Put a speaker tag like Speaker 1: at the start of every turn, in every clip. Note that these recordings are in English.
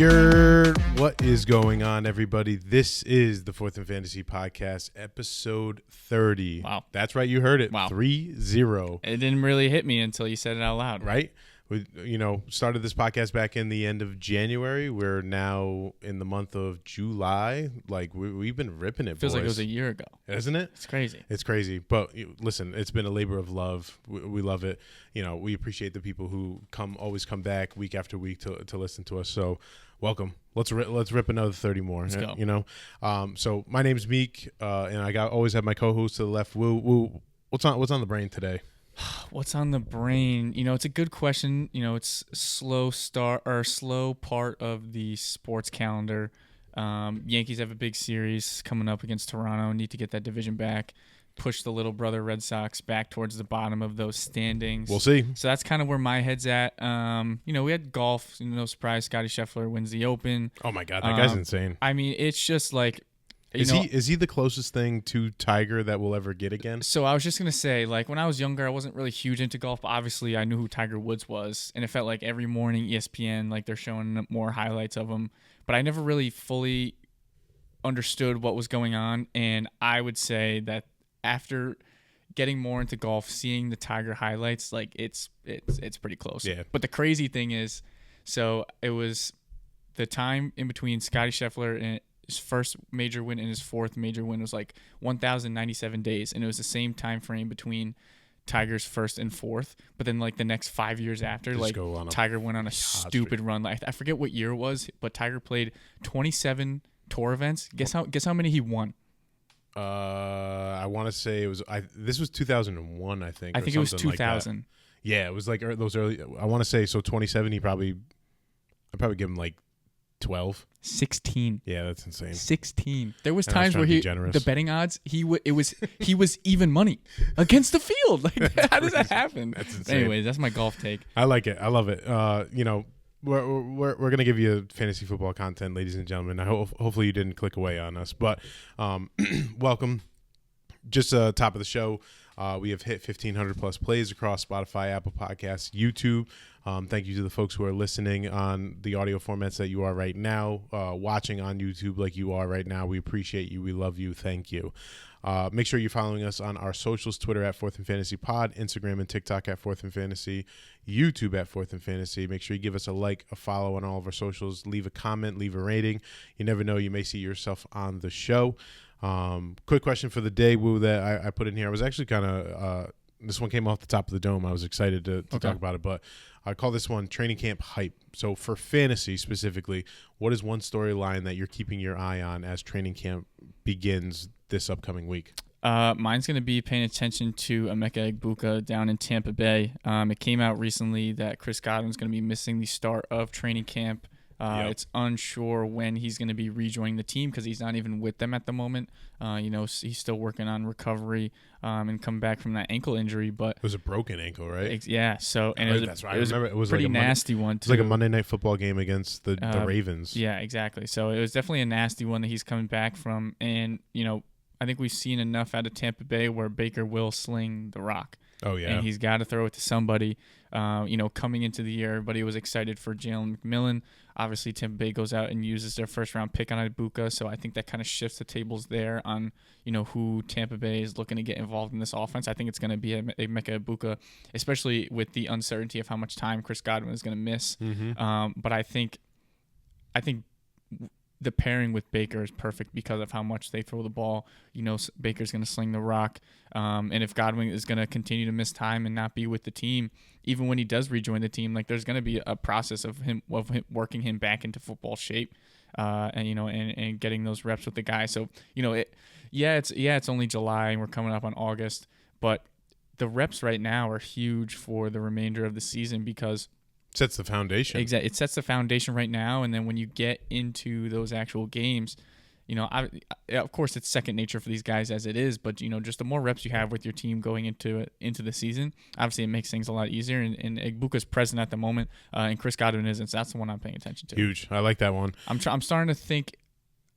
Speaker 1: What is going on, everybody? This is the Fourth and Fantasy Podcast, episode 30.
Speaker 2: Wow.
Speaker 1: That's right. You heard it.
Speaker 2: Wow.
Speaker 1: 3-0.
Speaker 2: It didn't really hit me until you said it out loud.
Speaker 1: Right? We, started this podcast back in the end of January. We're now in the month of July. Like, we've been ripping it,
Speaker 2: Feels
Speaker 1: boys.
Speaker 2: like it was a year ago.
Speaker 1: Isn't it?
Speaker 2: It's crazy.
Speaker 1: It's crazy. But listen, it's been a labor of love. We love it. We appreciate the people who always come back week after week to listen to us. So welcome. Let's rip another 30 more.
Speaker 2: Let's go.
Speaker 1: So my name's Meek, and I always have my co-host to the left. Woo. What's on the brain today?
Speaker 2: What's on the brain? It's a good question. It's slow part of the sports calendar. Yankees have a big series coming up against Toronto. Need to get that division back. Push the little brother Red Sox back towards the bottom of those standings.
Speaker 1: We'll see.
Speaker 2: So that's kind of where my head's at. We had golf. No surprise, Scotty Scheffler wins the Open.
Speaker 1: Oh my God, that guy's insane.
Speaker 2: I mean, it's just like.
Speaker 1: Is he the closest thing to Tiger that we'll ever get again?
Speaker 2: So I was just going to say, like, when I was younger, I wasn't really huge into golf. But obviously, I knew who Tiger Woods was. And it felt like every morning ESPN, like, they're showing more highlights of him. But I never really fully understood what was going on. And I would say that after getting more into golf, seeing the Tiger highlights, like, it's pretty close.
Speaker 1: Yeah.
Speaker 2: But the crazy thing is, so it was the time in between Scotty Scheffler and his first major win and his fourth major win was like 1,097 days, and it was the same time frame between Tiger's first and fourth. But then, like, the next 5 years after, Tiger went on a stupid run. Like, I forget what year it was, but Tiger played 27 tour events. Guess how many he won?
Speaker 1: I want to say this was 2001, I think.
Speaker 2: I think it was 2000.
Speaker 1: Like yeah, it was like those early. I want to say 27. I'd probably give him like 12.
Speaker 2: 16.
Speaker 1: Yeah, that's insane.
Speaker 2: 16. There was times where the betting odds, he was even money against the field. Like, how does that happen?
Speaker 1: That's insane.
Speaker 2: Anyways, that's my golf take.
Speaker 1: I like it. I love it. We're gonna give you fantasy football content, ladies and gentlemen. Hopefully you didn't click away on us, but welcome. Just top of the show. We have hit 1,500 plus plays across Spotify, Apple Podcasts, YouTube. Thank you to the folks who are listening on the audio formats that you are right now, watching on YouTube like you are right now. We appreciate you. We love you. Thank you. Make sure you're following us on our socials, Twitter at Fourth and Fantasy Pod, Instagram and TikTok at Fourth and Fantasy, YouTube at Fourth and Fantasy. Make sure you give us a like, a follow on all of our socials, leave a comment, leave a rating. You never know, you may see yourself on the show. Quick question for the day, Woo, that I put in here. I was actually kind of this one came off the top of the dome. I was excited to talk about it, but I call this one training camp hype. So for fantasy specifically, what is one storyline that you're keeping your eye on as training camp begins this upcoming week?
Speaker 2: Mine's going to be paying attention to Emeka Egbuka down in Tampa Bay. It came out recently that Chris Godwin's going to be missing the start of training camp. It's unsure when he's going to be rejoining the team because he's not even with them at the moment. He's still working on recovery and coming back from that ankle injury. But
Speaker 1: it was a broken ankle, right?
Speaker 2: Yeah. So
Speaker 1: that's right. I remember it was
Speaker 2: pretty
Speaker 1: like
Speaker 2: nasty one too.
Speaker 1: It was like a Monday Night Football game against the Ravens.
Speaker 2: Yeah, exactly. So it was definitely a nasty one that he's coming back from, and I think we've seen enough out of Tampa Bay where Baker will sling the rock.
Speaker 1: Oh, yeah.
Speaker 2: And he's got to throw it to somebody. Coming into the year, everybody was excited for Jalen McMillan. Obviously, Tampa Bay goes out and uses their first-round pick on Egbuka, so I think that kind of shifts the tables there on, who Tampa Bay is looking to get involved in this offense. I think it's going to be Emeka Egbuka, especially with the uncertainty of how much time Chris Godwin is going to miss. Mm-hmm. But I think the pairing with Baker is perfect because of how much they throw the ball. Baker's going to sling the rock. And if Godwin is going to continue to miss time and not be with the team, even when he does rejoin the team, like, there's going to be a process of him working him back into football shape, and getting those reps with the guy. So, it's only July and we're coming up on August, but the reps right now are huge for the remainder of the season because
Speaker 1: sets the foundation.
Speaker 2: Exactly. It sets the foundation right now, and then when you get into those actual games, of course it's second nature for these guys as it is, but just the more reps you have with your team going into the season, obviously it makes things a lot easier. And Egbuka's present at the moment, and Chris Godwin isn't. So that's the one I'm paying attention to.
Speaker 1: Huge. I like that one.
Speaker 2: I'm starting to think.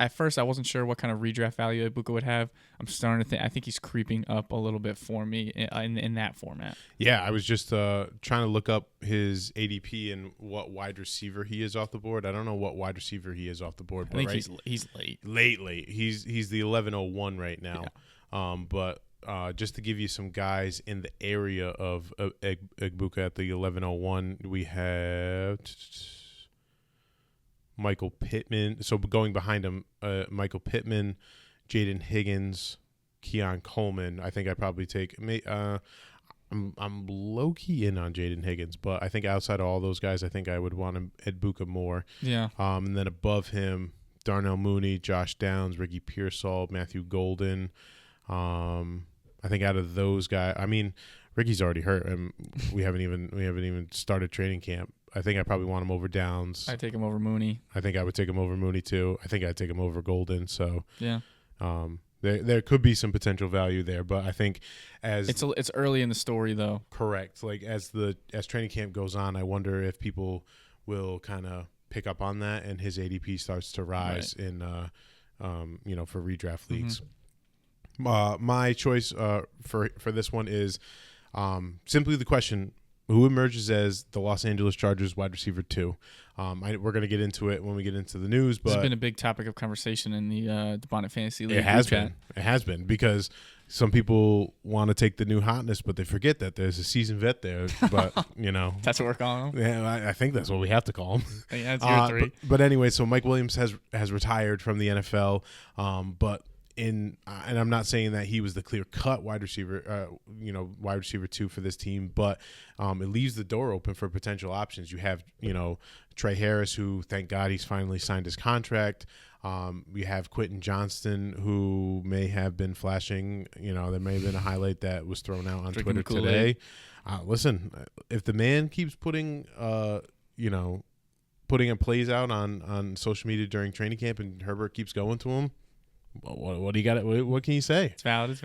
Speaker 2: at first I wasn't sure what kind of redraft value Ibuka would have. I'm starting to think I think he's creeping up a little bit for me in that format.
Speaker 1: Yeah, I was just trying to look up his ADP and what wide receiver he is off the board. I don't know what wide receiver he is off the board,
Speaker 2: I
Speaker 1: but
Speaker 2: think he's late.
Speaker 1: Late. He's the 1101 right now. Yeah. But just to give you some guys in the area of Ibuka at the 1101, we have Michael Pittman. So going behind him, Michael Pittman, Jaden Higgins, Keon Coleman. I think I'd probably take. I'm low key in on Jaden Higgins, but I think outside of all those guys, I think I would want Ibuka more.
Speaker 2: Yeah.
Speaker 1: And then above him, Darnell Mooney, Josh Downs, Ricky Pearsall, Matthew Golden. I think out of those guys, I mean, Ricky's already hurt, and we haven't even started training camp. I think I probably want him over Downs.
Speaker 2: I take him over Mooney.
Speaker 1: I think I would take him over Mooney too. I think I'd take him over Golden. So
Speaker 2: yeah,
Speaker 1: there could be some potential value there, but I think as
Speaker 2: it's early in the story though.
Speaker 1: Correct. Like as training camp goes on, I wonder if people will kind of pick up on that and his ADP starts to rise in for redraft leagues. Mm-hmm. My choice for this one is simply the question: who emerges as the Los Angeles Chargers wide receiver 2? We're going to get into it when we get into the news, but
Speaker 2: it's been a big topic of conversation in the Bonnet Fantasy League.
Speaker 1: It has been because some people want to take the new hotness, but they forget that there's a seasoned vet there. But
Speaker 2: that's what we're calling him.
Speaker 1: Yeah, I think that's what we have to call him.
Speaker 2: Yeah, it's year 3.
Speaker 1: But anyway, so Mike Williams has retired from the NFL, but. And I'm not saying that he was the clear-cut wide receiver 2 for this team, but it leaves the door open for potential options. You have, Trey Harris, who, thank God, he's finally signed his contract. We have Quentin Johnston, who may have been flashing. There may have been a highlight that was thrown out on Twitter today. Listen, if the man keeps putting plays out on social media during training camp and Herbert keeps going to him, what do you got? What can you say?
Speaker 2: It's valid.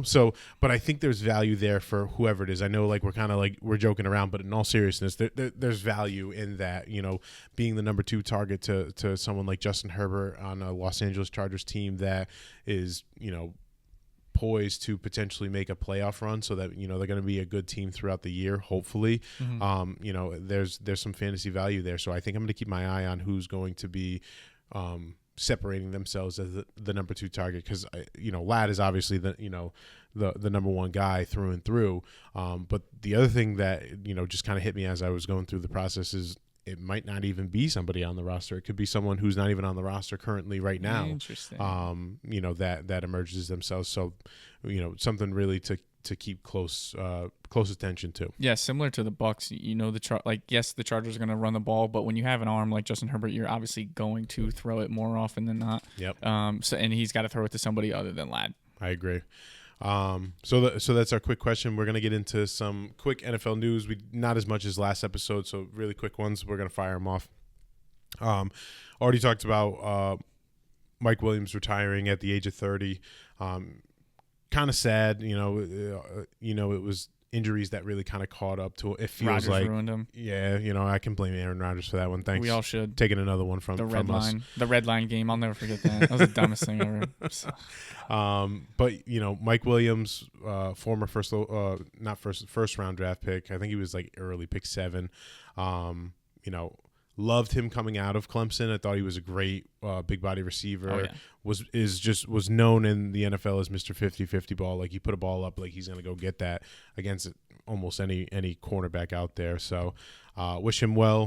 Speaker 1: So, but I think there's value there for whoever it is. I know, we're joking around, but in all seriousness, there's value in that. Being the number 2 target to someone like Justin Herbert on a Los Angeles Chargers team that is, poised to potentially make a playoff run, so that they're going to be a good team throughout the year. Hopefully, there's some fantasy value there. So I think I'm going to keep my eye on who's going to be. Separating themselves as the number 2 target, because Ladd is obviously the number 1 guy through and through. But the other thing that just kind of hit me as I was going through the process is it might not even be somebody on the roster. It could be someone who's not even on the roster currently right now.
Speaker 2: Interesting.
Speaker 1: That emerges themselves. So something really to keep close attention to.
Speaker 2: Yeah, similar to the Bucs. Yes, the Chargers are going to run the ball, but when you have an arm like Justin Herbert, you're obviously going to throw it more often than not.
Speaker 1: Yep.
Speaker 2: And he's got to throw it to somebody other than Ladd.
Speaker 1: I agree. So that's our quick question. We're going to get into some quick NFL news. Not as much as last episode, so really quick ones. We're going to fire them off. Already talked about Mike Williams retiring at the age of 30. Kind of sad, it was injuries that really kind of caught up to it. It feels
Speaker 2: Rodgers ruined him.
Speaker 1: Yeah, I can blame Aaron Rodgers for that one. Thanks.
Speaker 2: We all should.
Speaker 1: Taking another one from
Speaker 2: the red
Speaker 1: us.
Speaker 2: line. The red line game. I'll never forget that. That was the dumbest thing ever.
Speaker 1: But Mike Williams, former first round draft pick. I think he was early pick 7. Loved him coming out of Clemson. I thought he was a great big body receiver.
Speaker 2: Oh, yeah.
Speaker 1: Was known in the NFL as Mr. 50-50 ball. You put a ball up, he's going to go get that against almost any cornerback out there. So wish him well,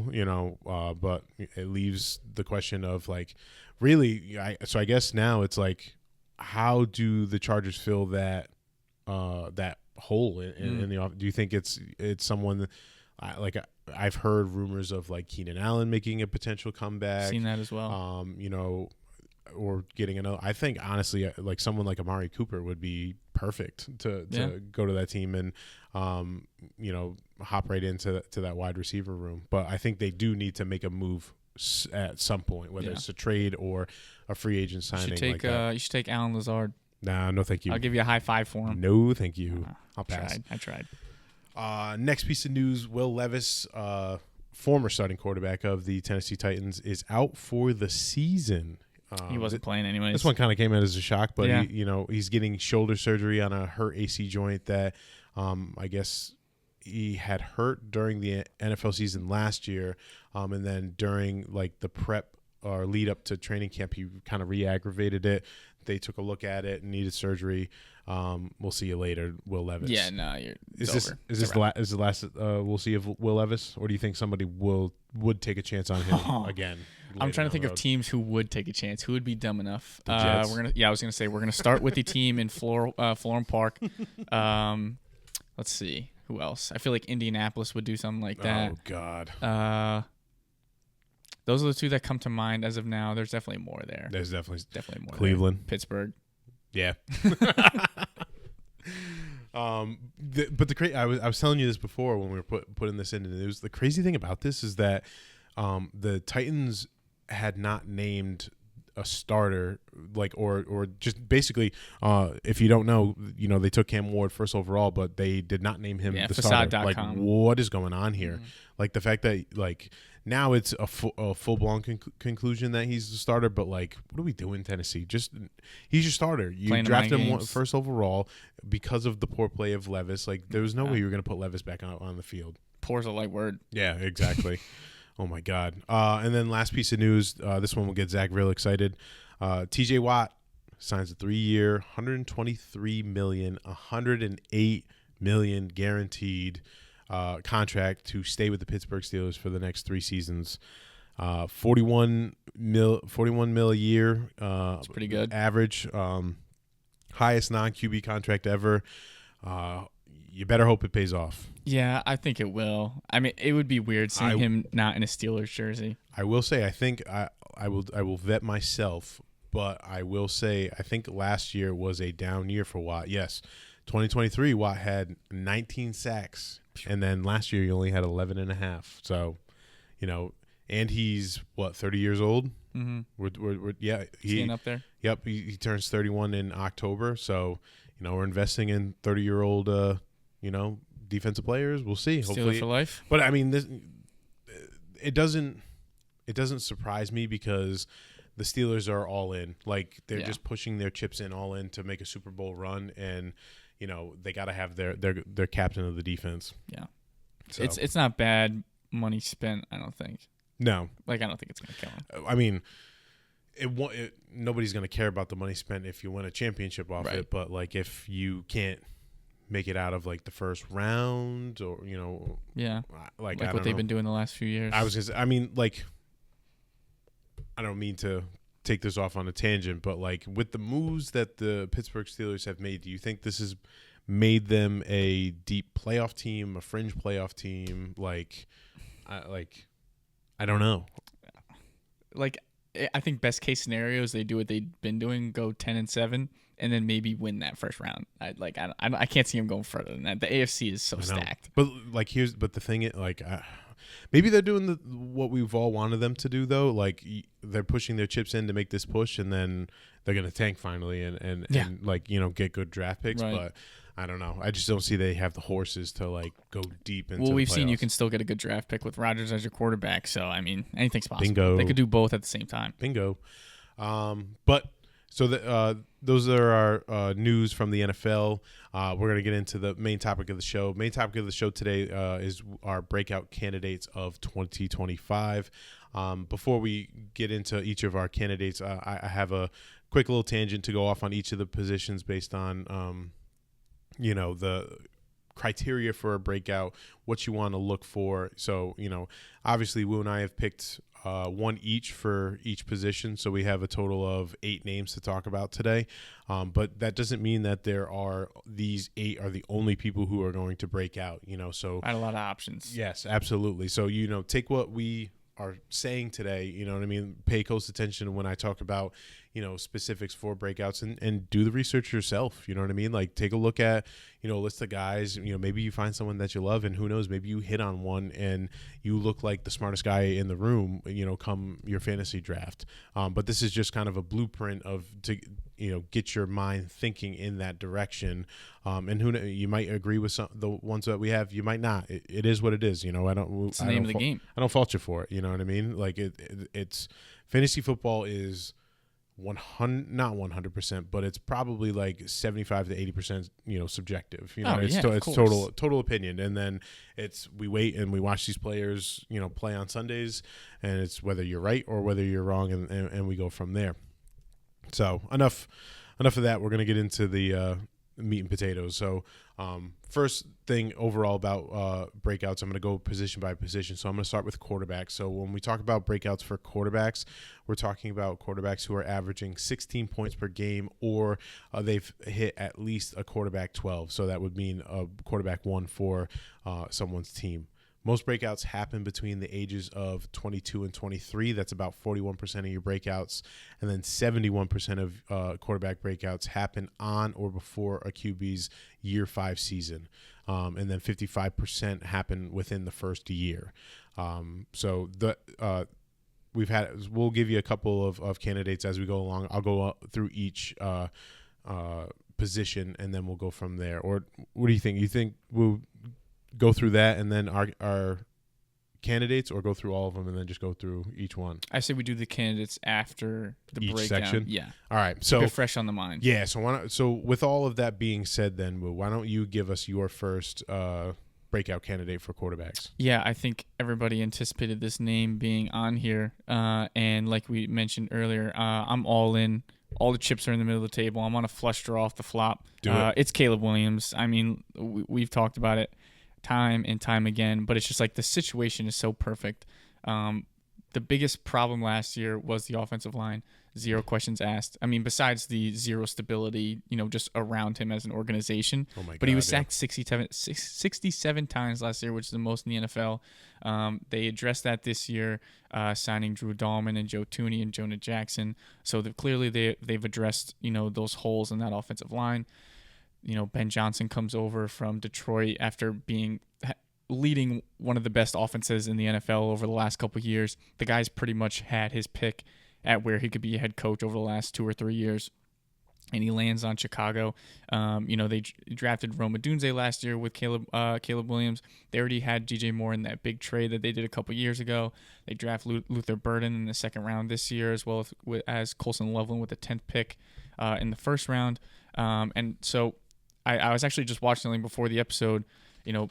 Speaker 1: but it leaves the question of really. I guess now it's how do the Chargers fill that hole in the offense? Do you think it's someone I've heard rumors of Keenan Allen making a potential comeback.
Speaker 2: Seen that as well.
Speaker 1: Or getting another. I think honestly, someone like Amari Cooper would be perfect to go to that team and hop right into that wide receiver room. But I think they do need to make a move at some point, whether it's a trade or a free agent signing.
Speaker 2: You should take Alan Lazard.
Speaker 1: Nah, no, thank you.
Speaker 2: I'll give you a high five for him.
Speaker 1: No, thank you. I'll pass.
Speaker 2: I tried.
Speaker 1: Next piece of news: Will Levis, former starting quarterback of the Tennessee Titans, is out for the season.
Speaker 2: He wasn't playing anyways.
Speaker 1: This one kind of came out as a shock, but
Speaker 2: Yeah.
Speaker 1: he's getting shoulder surgery on a hurt AC joint that I guess he had hurt during the NFL season last year, and then during like the prep or lead up to training camp, he kind of re-aggravated it. They took a look at it and needed surgery. We'll see you later, Will Levis.
Speaker 2: Yeah, no,
Speaker 1: Is this the last we'll see of Will Levis, or do you think somebody would take a chance on him again?
Speaker 2: I'm trying to think of teams who would take a chance. Who would be dumb enough?
Speaker 1: The Jets.
Speaker 2: I was gonna say we're gonna start with the team in Florham Park. Let's see who else. I feel like Indianapolis would do something like that.
Speaker 1: Oh God.
Speaker 2: Those are the two that come to mind as of now. There's definitely more there.
Speaker 1: There's definitely
Speaker 2: more.
Speaker 1: Cleveland,
Speaker 2: there. Pittsburgh.
Speaker 1: Yeah. But I was telling you this before when we were putting this in the news. The crazy thing about this is that the Titans had not named a starter, like or just basically, if you don't know, they took Cam Ward first overall, but they did not name him the starter. Like, what is going on here? Mm-hmm. Like the fact that like now it's a full blown conclusion that he's the starter, but like, what are we doing, Tennessee? He's your starter. You drafted him first overall because of the poor play of Levis. Like, there was no way you were going to put Levis back on the field.
Speaker 2: Poor's a light word.
Speaker 1: Yeah, exactly. Oh my God. And then last piece of news. This one will get Zach real excited. TJ Watt signs a 3-year, $123 million, $108 million guaranteed contract to stay with the Pittsburgh Steelers for the next 3 seasons. 41 mil a year.
Speaker 2: That's pretty good.
Speaker 1: Average. Highest non-QB contract ever. You better hope it pays off.
Speaker 2: Yeah, I think it will. I mean, it would be weird seeing him not in a Steelers jersey.
Speaker 1: I will say, I think I will vet myself, but I will say I think last year was a down year for Watt. Yes, 2023 Watt had 19 sacks, and then last year he only had 11 and a half. So, and he's 30 years old.
Speaker 2: Mm-hmm.
Speaker 1: We're
Speaker 2: he's up there.
Speaker 1: Yep, he turns 31 in October. So, we're investing in 30-year-old. Defensive players. We'll see. Hopefully
Speaker 2: for life.
Speaker 1: But I mean, it doesn't surprise me because the Steelers are all in. Like, they're just pushing their chips in all in to make a Super Bowl run, and they got to have their captain of the defense.
Speaker 2: Yeah, so. It's not bad money spent. I don't think.
Speaker 1: No,
Speaker 2: I don't think it's gonna kill him.
Speaker 1: I mean, nobody's gonna care about the money spent if you win a championship off it. But like, if you can't make it out of like the first round, or like
Speaker 2: what they've been doing the last few years.
Speaker 1: I don't mean to take this off on a tangent, but like with the moves that the Pittsburgh Steelers have made, do you think this has made them a deep playoff team, a fringe playoff team? I don't know.
Speaker 2: Like, I think best case scenario is they do what they've been doing, go 10-7. And then maybe win that first round. I can't see him going further than that. The AFC is so stacked.
Speaker 1: But the thing is, maybe they're doing what we've all wanted them to do though. Like, they're pushing their chips in to make this push, and then they're gonna tank finally and get good draft picks. Right. But I don't know. I just don't see they have the horses to go deep into.
Speaker 2: Well, we've
Speaker 1: the
Speaker 2: seen you can still get a good draft pick with Rodgers as your quarterback. So I mean, anything's possible.
Speaker 1: Bingo.
Speaker 2: They could do both at the same time.
Speaker 1: Bingo. So those are our news from the NFL. We're going to get into the main topic of the show. Main topic of the show today is our breakout candidates of 2025. Before we get into each of our candidates, I have a quick little tangent to go off on each of the positions based on, the criteria for a breakout, what you want to look for. So, obviously, Wu and I have picked one each for each position, so we have a total of 8 names to talk about today. But that doesn't mean that these 8 are the only people who are going to break out. So
Speaker 2: I had a lot of options.
Speaker 1: Yes, absolutely. So take what we are saying today. You know what I mean? Pay close attention when I talk about specifics for breakouts, and do the research yourself. You know what I mean? Like, take a look at a list of guys. Maybe you find someone that you love, and who knows, maybe you hit on one and you look like the smartest guy in the room, come your fantasy draft. But this is just kind of a blueprint to get your mind thinking in that direction. And you might agree with the ones that we have, you might not. It is what it is. It's
Speaker 2: the name of the game.
Speaker 1: I don't fault you for it. You know what I mean? Like, it's fantasy football is not 100%, but it's probably like 75 to 80%, subjective.
Speaker 2: Oh,
Speaker 1: It's
Speaker 2: yeah, of
Speaker 1: it's
Speaker 2: course.
Speaker 1: total opinion. And then we wait and we watch these players, play on Sundays, and it's whether you're right or whether you're wrong, and we go from there. So enough of that. We're gonna get into the meat and potatoes. So first thing overall about breakouts, I'm going to go position by position. So I'm going to start with quarterbacks. So when we talk about breakouts for quarterbacks, we're talking about quarterbacks who are averaging 16 points per game, or they've hit at least a quarterback 12. So that would mean a quarterback 1 for someone's team. Most breakouts happen between the ages of 22 and 23. That's about 41% of your breakouts. And then 71% of quarterback breakouts happen on or before a QB's year 5 season. And then 55% happen within the first year. So we'll give you a couple of candidates as we go along. I'll go through each position, and then we'll go from there. Or what do you think? You think we'll go through that and then our candidates, or go through all of them and then just go through each one?
Speaker 2: I say we do the candidates after the
Speaker 1: Each
Speaker 2: breakdown.
Speaker 1: section?
Speaker 2: Yeah.
Speaker 1: All right. So
Speaker 2: Keep it fresh on the mind.
Speaker 1: Yeah. So with all of that being said, then why don't you give us your first breakout candidate for quarterbacks?
Speaker 2: Yeah, I think everybody anticipated this name being on here. And like we mentioned earlier, I'm all in. All the chips are in the middle of the table. I'm on a flush draw off the flop.
Speaker 1: Do it.
Speaker 2: It's Caleb Williams. I mean, we've talked about it time and time again, but it's just like the situation is so perfect. The biggest problem last year was the offensive line. 0 questions asked. I mean, besides the zero stability, just around him as an organization.
Speaker 1: Oh my God,
Speaker 2: but he was sacked 67 times last year, which is the most in the NFL. They addressed that this year, signing Drew Dahlman and Joe Tooney and Jonah Jackson. So clearly they've addressed, those holes in that offensive line. Ben Johnson comes over from Detroit after leading one of the best offenses in the NFL over the last couple of years. The guy's pretty much had his pick at where he could be a head coach over the last 2 or 3 years, and he lands on Chicago. They drafted Rome Odunze last year with Caleb Williams. They already had DJ Moore in that big trade that they did a couple years ago. They draft Luther Burden in the second round this year, as well as Colson Loveland with the 10th pick in the first round. And so I was actually just watching something before the episode.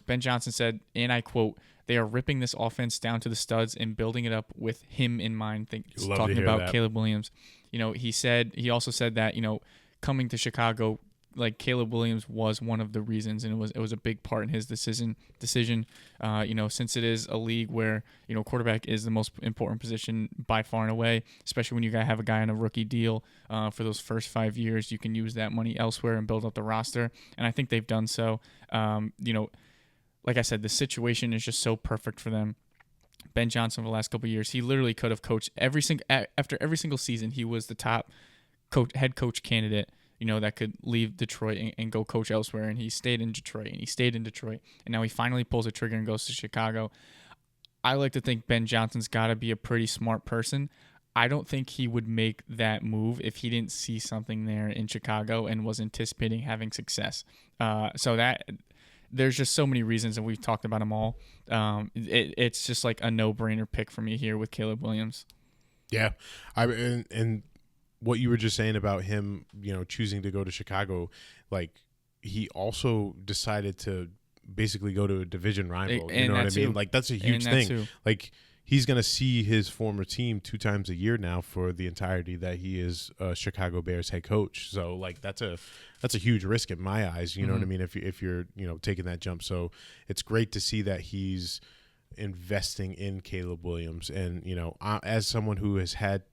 Speaker 2: Ben Johnson said, and I quote, "They are ripping this offense down to the studs and building it up with him in mind." Talking about that. Caleb Williams. He also said that, coming to Chicago, like Caleb Williams was one of the reasons, and it was a big part in his decision. Since it is a league where, quarterback is the most important position by far and away, especially when you have a guy on a rookie deal for those first 5 years, you can use that money elsewhere and build up the roster. And I think they've done so. Like I said, the situation is just so perfect for them. Ben Johnson, for the last couple of years, he literally could have coached after every single season. He was the top head coach candidate, that could leave Detroit and go coach elsewhere. And he stayed in Detroit, and now he finally pulls a trigger and goes to Chicago. I like to think Ben Johnson's got to be a pretty smart person. I don't think he would make that move if he didn't see something there in Chicago and was anticipating having success. There's just so many reasons, and we've talked about them all. It's just like a no-brainer pick for me here with Caleb Williams.
Speaker 1: Yeah, and what you were just saying about him, choosing to go to Chicago, like he also decided to basically go to a division rival. You know what I mean? Like that's a huge thing. Like he's going to see his former team 2 times a year now for the entirety that he is a Chicago Bears head coach. So like that's a huge risk in my eyes. You know what I mean? If you're taking that jump. So it's great to see that he's investing in Caleb Williams. And as someone who has had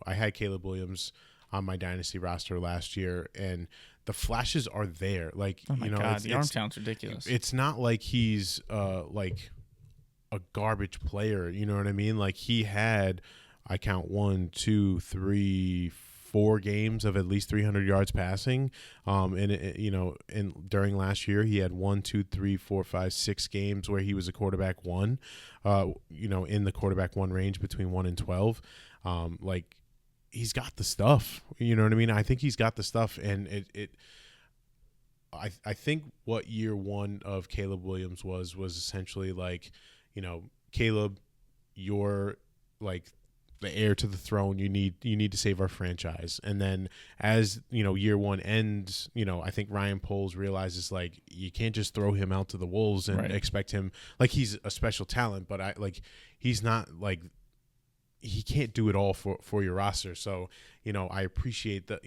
Speaker 1: I had Caleb Williams on my dynasty roster last year, and the flashes are there. Like
Speaker 2: oh my God, the arm talent's ridiculous.
Speaker 1: It's not like he's like a garbage player. You know what I mean? Like he had, I count 1, 2, 3, 4 games of at least 300 yards passing. And during last year, he had 1, 2, 3, 4, 5, 6 games where he was a quarterback 1, in the quarterback 1 range between 1 and 12. Like he's got the stuff, you know what I mean? I think he's got the stuff, and I think what year 1 of Caleb Williams was essentially like, Caleb, you're like the heir to the throne. You need to save our franchise. And then as year one ends, I think Ryan Poles realizes like you can't just throw him out to the wolves and expect him, like, he's a special talent, but he's not, like, he can't do it all for your roster. So I appreciate the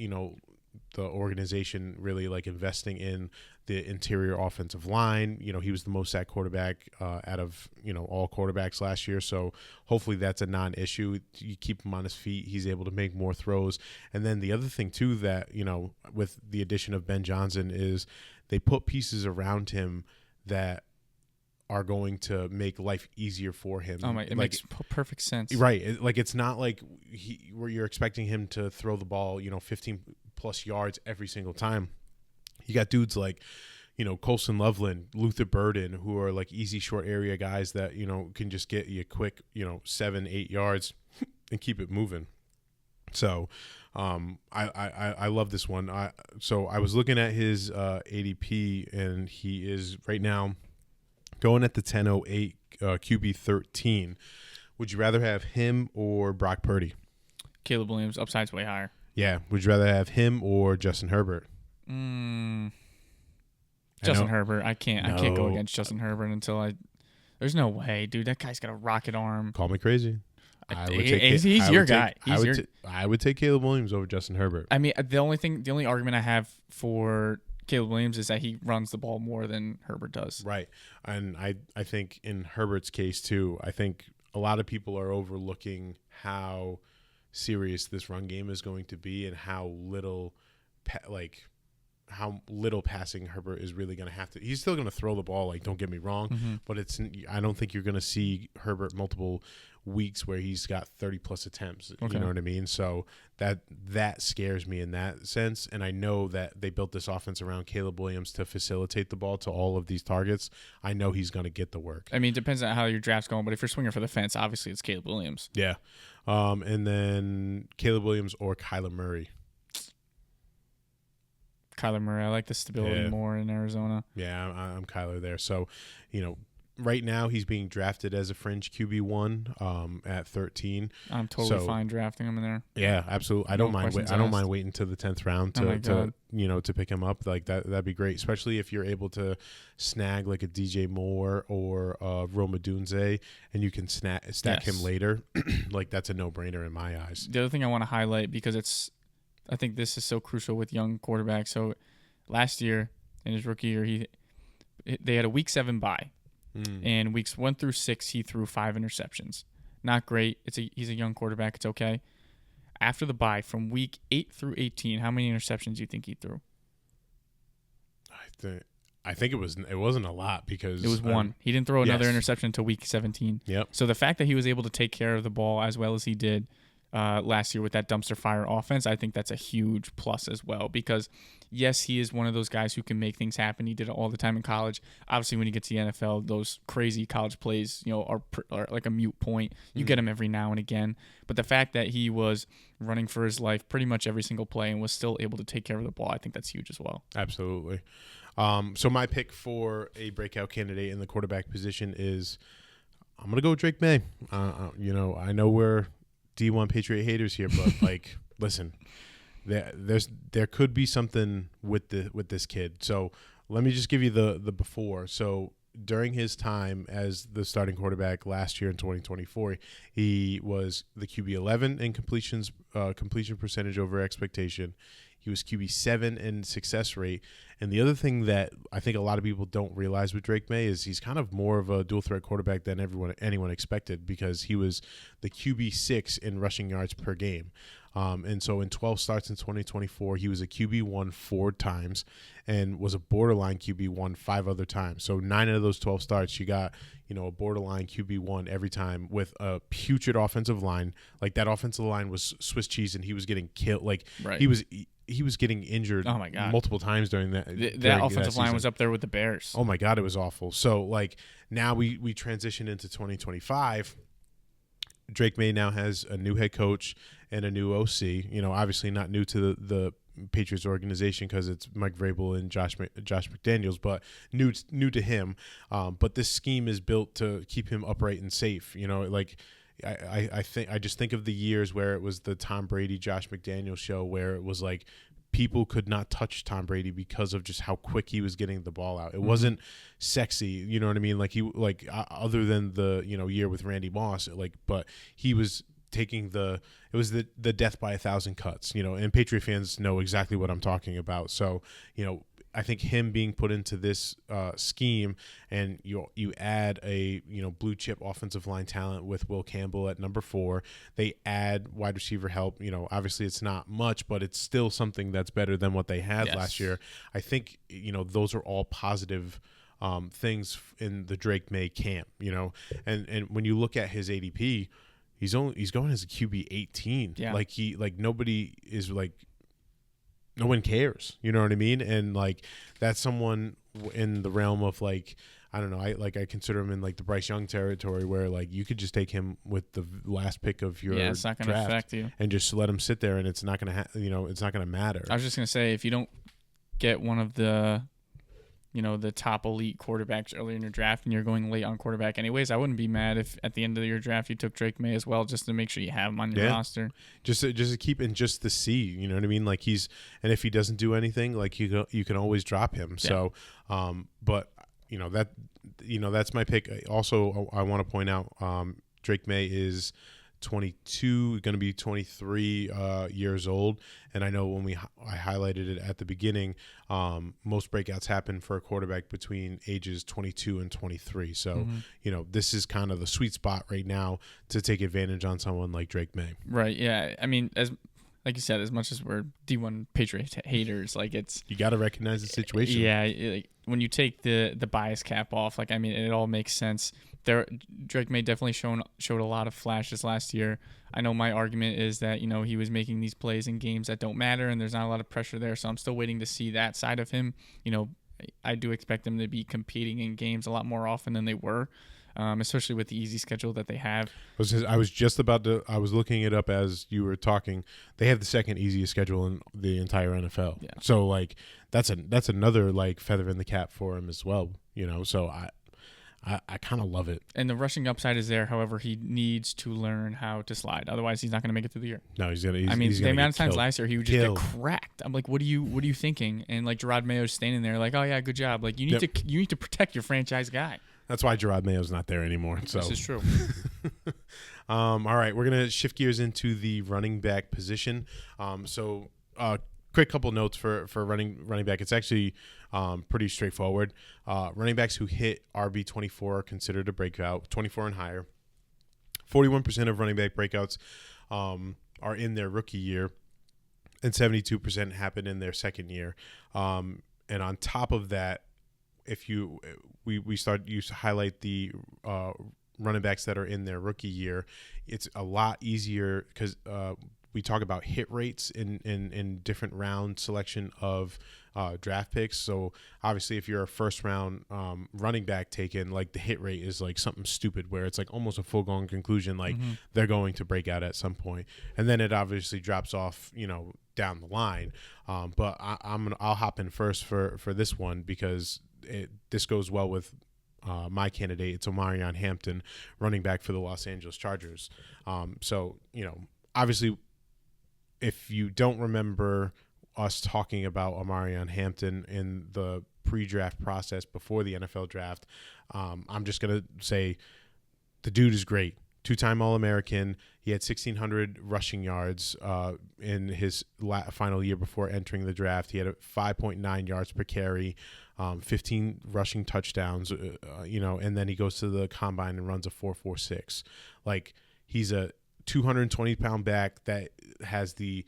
Speaker 1: organization really like investing in the interior offensive line. He was the most sacked quarterback out of all quarterbacks last year, so hopefully that's a non-issue. You keep him on his feet, he's able to make more throws. And then the other thing too that with the addition of Ben Johnson is they put pieces around him that are going to make life easier for him.
Speaker 2: Oh my! It makes perfect sense.
Speaker 1: Right. It's not like where you're expecting him to throw the ball 15 plus yards every single time. You got dudes like, Colson Loveland, Luther Burden, who are like easy short area guys that, can just get you quick, 7-8 yards and keep it moving. So I love this one. So I was looking at his ADP, and he is right now going at the 10.08 QB 13. Would you rather have him or Brock Purdy?
Speaker 2: Caleb Williams, upside's way higher.
Speaker 1: Yeah. Would you rather have him or Justin Herbert?
Speaker 2: Justin Herbert. I can't go against Justin Herbert until there's no way, dude. That guy's got a rocket arm.
Speaker 1: Call me crazy.
Speaker 2: He's your guy.
Speaker 1: I would take Caleb Williams over Justin Herbert.
Speaker 2: I mean, the only argument I have for Caleb Williams is that he runs the ball more than Herbert does.
Speaker 1: Right. And I think in Herbert's case too, I think a lot of people are overlooking how serious this run game is going to be and how little passing Herbert is really going to have to. He's still going to throw the ball, like, don't get me wrong, but I don't think you're going to see Herbert multiple weeks where he's got 30 plus attempts. Okay. You know what I mean? So that scares me in that sense. And I know that they built this offense around Caleb Williams to facilitate the ball to all of these targets. I know he's going to get the work.
Speaker 2: I mean, it depends on how your draft's going, but if you're swinging for the fence, obviously it's Caleb Williams.
Speaker 1: Yeah. And then Caleb Williams or Kyler Murray.
Speaker 2: Kyler Murray. I like the stability more in Arizona.
Speaker 1: Yeah, I'm Kyler there. So, right now he's being drafted as a fringe QB1 at 13.
Speaker 2: I'm totally fine drafting him in there.
Speaker 1: Yeah, absolutely. I don't mind waiting to the 10th round to pick him up. Like that'd be great, especially if you're able to snag like a DJ Moore or Rome Odunze, and you can stack him later. Like that's a no-brainer in my eyes.
Speaker 2: The other thing I want to highlight, because I think this is so crucial with young quarterbacks. So last year in his rookie year, they had a week 7 bye. And weeks 1 through 6, he threw 5 interceptions. Not great. He's a young quarterback. It's okay. After the bye, from week 8 through 18, how many interceptions do you think he threw?
Speaker 1: I think it wasn't a lot, because
Speaker 2: it was 1. He didn't throw another interception until week 17.
Speaker 1: Yep.
Speaker 2: So the fact that he was able to take care of the ball as well as he did last year with that dumpster fire offense, I think that's a huge plus as well, because yes, he is one of those guys who can make things happen. He did it all the time in college. Obviously, when you get to the NFL, those crazy college plays, are like a mute point. You get them every now and again. But the fact that he was running for his life pretty much every single play and was still able to take care of the ball, I think that's huge as well.
Speaker 1: Absolutely. So my pick for a breakout candidate in the quarterback position is I'm going to go with Drake May. I know we're D1 Patriot haters here, but like, listen, there could be something with this kid. So let me just give you the before. So during his time as the starting quarterback last year in 2024, he was the QB 11 in completion percentage over expectation. He was QB 7 in success rate. And the other thing that I think a lot of people don't realize with Drake May is he's kind of more of a dual threat quarterback than anyone expected, because he was the QB 6 in rushing yards per game. And so in 12 starts in 2024, he was a QB1 4 times and was a borderline QB1 5 other times. So 9 of those 12 starts, you got, a borderline QB1 every time with a putrid offensive line. Like that offensive line was Swiss cheese, and he was getting killed. Like he was getting injured multiple times during that.
Speaker 2: That offensive line was up there with the Bears.
Speaker 1: Oh my God, it was awful. So like now we transition into 2025. Drake May now has a new head coach and a new OC. Obviously not new to the Patriots organization because it's Mike Vrabel and Josh McDaniels, but new to him. But this scheme is built to keep him upright and safe. I just think of the years where it was the Tom Brady, Josh McDaniels show, where it was like people could not touch Tom Brady because of just how quick he was getting the ball out. It wasn't sexy, you know what I mean? Like other than the year with Randy Moss, but he was taking it was the death by 1,000 cuts, and Patriot fans know exactly what I'm talking about. So I think him being put into this scheme, and you add a blue chip offensive line talent with Will Campbell at number 4. They add wide receiver help. Obviously it's not much, but it's still something that's better than what they had last year. I think those are all positive things in the Drake May camp. And when you look at his ADP, he's going as a QB 18.
Speaker 2: Yeah.
Speaker 1: Nobody is no one cares, you know what I mean? And that's someone in the realm of I don't know, I consider him in the Bryce Young territory, where you could just take him with the last pick of your
Speaker 2: it's not going to affect you,
Speaker 1: and just let him sit there, and it's not going to it's not going to matter.
Speaker 2: I was just going to say, if you don't get one of the the top elite quarterbacks early in your draft, and you're going late on quarterback anyways, I wouldn't be mad if at the end of your draft you took Drake May as well, just to make sure you have him on your roster. Just
Speaker 1: to keep in, just to see, you know what I mean? And if he doesn't do anything, you can always drop him. Yeah. So, but that's my pick. Also, I want to point out, Drake May is 22, going to be 23 years old, and I know when I highlighted it at the beginning, most breakouts happen for a quarterback between ages 22 and 23. So this is kind of the sweet spot right now to take advantage on someone like Drake May.
Speaker 2: Right. Yeah. I mean, like you said, as much as we're D1 Patriot haters, you
Speaker 1: got to recognize the situation.
Speaker 2: Yeah. When you take the bias cap off, it all makes sense. Drake May definitely showed a lot of flashes last year. I know my argument is that he was making these plays in games that don't matter, and there's not a lot of pressure there. So I'm still waiting to see that side of him. I do expect them to be competing in games a lot more often than they were, especially with the easy schedule that they have.
Speaker 1: I was looking it up as you were talking. They have the second easiest schedule in the entire NFL. Yeah. So that's another feather in the cap for him as well. So I kind of love it.
Speaker 2: And the rushing upside is there. However, he needs to learn how to slide. Otherwise, he's not going to make it through the year.
Speaker 1: No, he's
Speaker 2: the amount of times last year he would just get cracked. I'm like, what are you thinking? And Gerard Mayo's standing there oh yeah, good job. You need to protect your franchise guy.
Speaker 1: That's why Gerard Mayo's not there anymore. So
Speaker 2: this is true.
Speaker 1: All right, we're gonna shift gears into the running back position. Quick couple notes for running back. It's actually pretty straightforward. Running backs who hit RB24 are considered a breakout, 24 and higher. 41% of running back breakouts are in their rookie year, and 72% happen in their second year. And on top of that, if you highlight the running backs that are in their rookie year, it's a lot easier because we talk about hit rates in different round selection of draft picks. So obviously if you're a first round running back taken, the hit rate is something stupid where it's almost a foregone conclusion they're going to break out at some point, and then it obviously drops off down the line. But I'll hop in first for this one because this goes well with my candidate. It's Omarion Hampton, running back for the Los Angeles Chargers. Obviously, if you don't remember us talking about Omarion Hampton in the pre-draft process before the NFL draft, I'm just going to say the dude is great. 2-time All-American. He had 1,600 rushing yards in his final year before entering the draft. He had 5.9 yards per carry, 15 rushing touchdowns, and then he goes to the combine and runs a 4.46. He's a 220-pound back that has the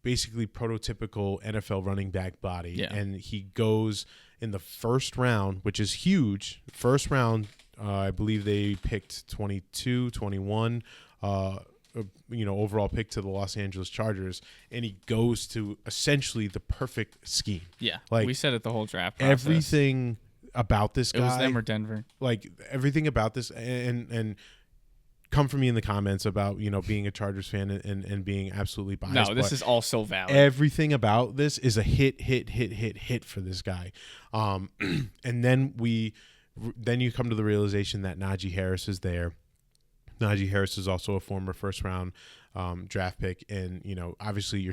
Speaker 1: basically prototypical NFL running back body. Yeah. And he goes in the first round, which is huge. First round, I believe they picked 22, 21, overall pick to the Los Angeles Chargers, and he goes to essentially the perfect scheme.
Speaker 2: Yeah, we said it the whole draft process.
Speaker 1: Everything about this guy.
Speaker 2: It was them or Denver.
Speaker 1: Everything about this, and come for me in the comments about being a Chargers fan and being absolutely biased.
Speaker 2: No, this is all so valid.
Speaker 1: Everything about this is a hit for this guy. And then you come to the realization that Najee Harris is there. Najee Harris is also a former first round draft pick, and obviously you're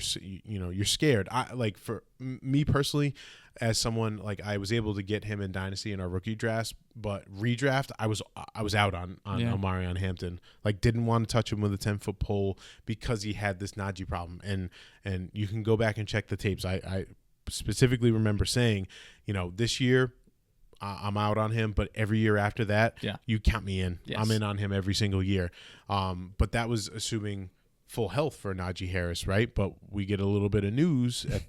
Speaker 1: scared. For me personally, as someone I was able to get him in dynasty in our rookie drafts, but redraft I was out on Omarion Hampton. Didn't want to touch him with a 10-foot pole because he had this Najee problem, and you can go back and check the tapes. I specifically remember saying, this year I'm out on him, but every year after that, you count me in. Yes. I'm in on him every single year. But that was assuming full health for Najee Harris, right? But we get a little bit of news at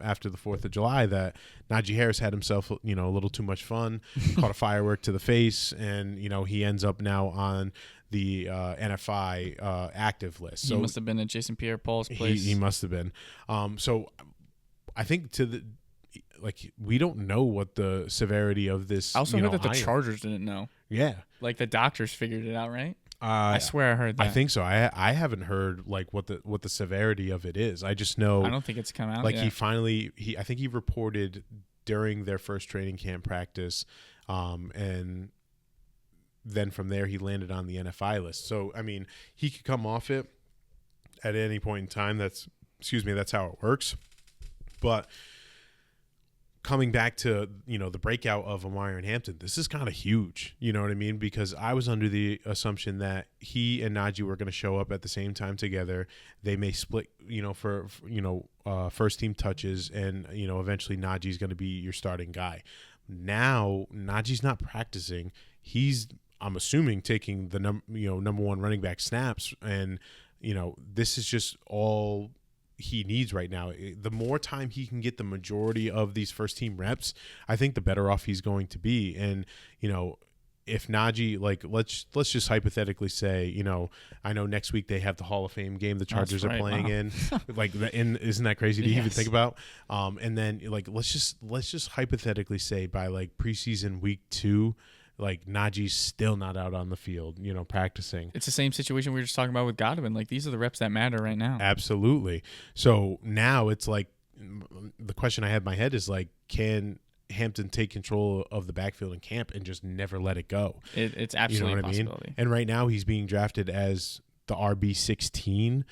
Speaker 1: after the 4th of July that Najee Harris had himself, a little too much fun, caught a firework to the face, and he ends up now on the NFI active list. So
Speaker 2: he must have been at Jason Pierre-Paul's place.
Speaker 1: He must have been. So I think we don't know what the severity of this.
Speaker 2: I also heard that the Chargers didn't know.
Speaker 1: Yeah,
Speaker 2: the doctors figured it out, right? I swear I heard that.
Speaker 1: I think so. I haven't heard what the severity of it is. I just know.
Speaker 2: I don't think it's come out.
Speaker 1: I think he reported during their first training camp practice, and then from there he landed on the NFI list. So I mean, he could come off it at any point in time. That's how it works. But coming back to, the breakout of Omarion Hampton, this is kind of huge, you know what I mean? Because I was under the assumption that he and Najee were going to show up at the same time together. They may split, for first team touches, and, eventually Najee's going to be your starting guy. Now, Najee's not practicing. He's, I'm assuming, taking the number one running back snaps, and, this is just all he needs right now. The more time he can get the majority of these first team reps, I think the better off he's going to be. And if Najee, let's just hypothetically say, I know next week they have the Hall of Fame game the Chargers are playing in. Isn't that crazy to even think about? And then let's just hypothetically say by preseason week 2, Najee's still not out on the field, practicing.
Speaker 2: It's the same situation we were just talking about with Godwin. These are the reps that matter right now.
Speaker 1: Absolutely. So now it's the question I have in my head is can Hampton take control of the backfield in camp and just never let it go?
Speaker 2: It's absolutely a possibility.
Speaker 1: I mean? And right now he's being drafted as the RB16 in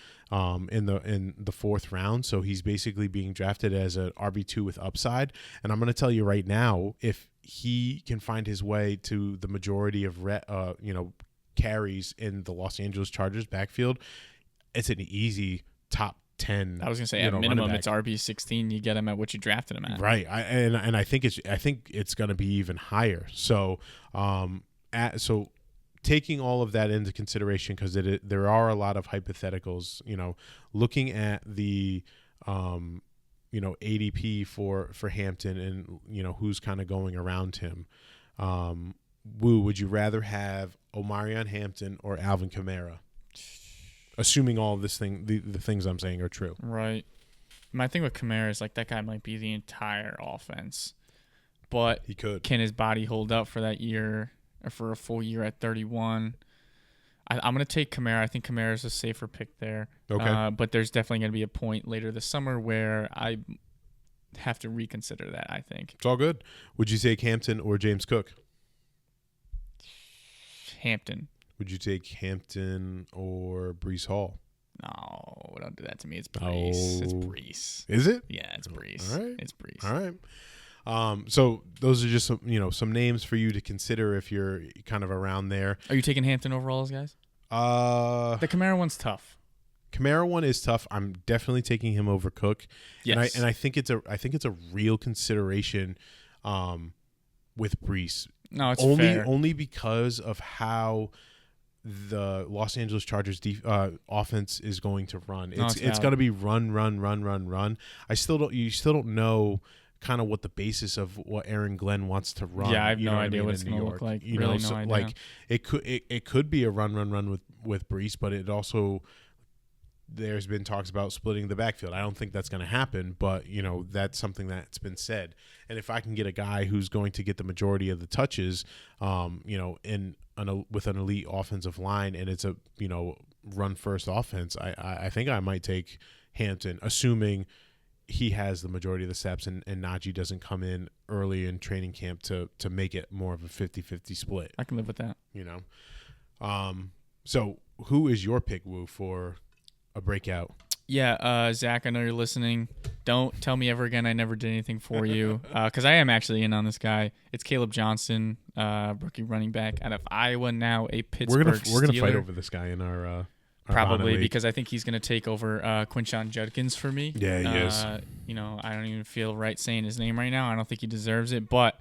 Speaker 1: the 4th round. So he's basically being drafted as an RB2 with upside. And I'm going to tell you right now, if he can find his way to the majority of carries in the Los Angeles Chargers backfield, it's an easy top 10.
Speaker 2: I was gonna say at minimum it's RB16. You get him at what you drafted him at,
Speaker 1: right? I think it's gonna be even higher. So taking all of that into consideration, because there are a lot of hypotheticals. Looking at the ADP for Hampton, and who's kind of going around him. Wu, would you rather have Omarion Hampton or Alvin Kamara? Assuming all of the things I'm saying are true.
Speaker 2: Right. My thing with Kamara is that guy might be the entire offense, but
Speaker 1: he could.
Speaker 2: Can his body hold up for that year or for a full year at 31? I'm going to take Kamara. I think Kamara is a safer pick there.
Speaker 1: Okay.
Speaker 2: But there's definitely going to be a point later this summer where I have to reconsider that, I think.
Speaker 1: It's all good. Would you take Hampton or James Cook?
Speaker 2: Hampton.
Speaker 1: Would you take Hampton or Breece Hall?
Speaker 2: No, don't do that to me. It's Breece. It's Breece.
Speaker 1: Is it?
Speaker 2: Yeah, it's Breece.
Speaker 1: All right.
Speaker 2: It's Breece.
Speaker 1: All right. So those are just some names for you to consider if you're kind of around there.
Speaker 2: Are you taking Hampton over all those guys? The Kamara one's tough.
Speaker 1: Kamara one is tough. I'm definitely taking him over Cook.
Speaker 2: Yes.
Speaker 1: And I think it's a real consideration with Breece.
Speaker 2: No, it's fair.
Speaker 1: Only because of how the Los Angeles Chargers offense is going to run. It's going to be run. You still don't know kind of what the basis of what Aaron Glenn wants to run.
Speaker 2: Yeah, I have no idea what it's going to look like. No idea.
Speaker 1: It could be a run with Breece, but it also, there's been talks about splitting the backfield. I don't think that's going to happen, but that's something that's been said. And if I can get a guy who's going to get the majority of the touches, with an elite offensive line, and it's a run first offense, I think I might take Hampton, assuming he has the majority of the snaps and Najee doesn't come in early in training camp to make it more of a 50-50 split.
Speaker 2: I can live with that.
Speaker 1: So who is your pick, Wu, for a breakout?
Speaker 2: Yeah, Zach, I know you're listening. Don't tell me ever again I never did anything for you, because I am actually in on this guy. It's Caleb Johnson, rookie running back out of Iowa, now a Pittsburgh
Speaker 1: We're gonna fight
Speaker 2: Steeler.
Speaker 1: over this guy in our
Speaker 2: Probably
Speaker 1: league.
Speaker 2: because I think he's going to take over Quinshon Judkins for me.
Speaker 1: Yeah, he is.
Speaker 2: I don't even feel right saying his name right now. I don't think he deserves it. But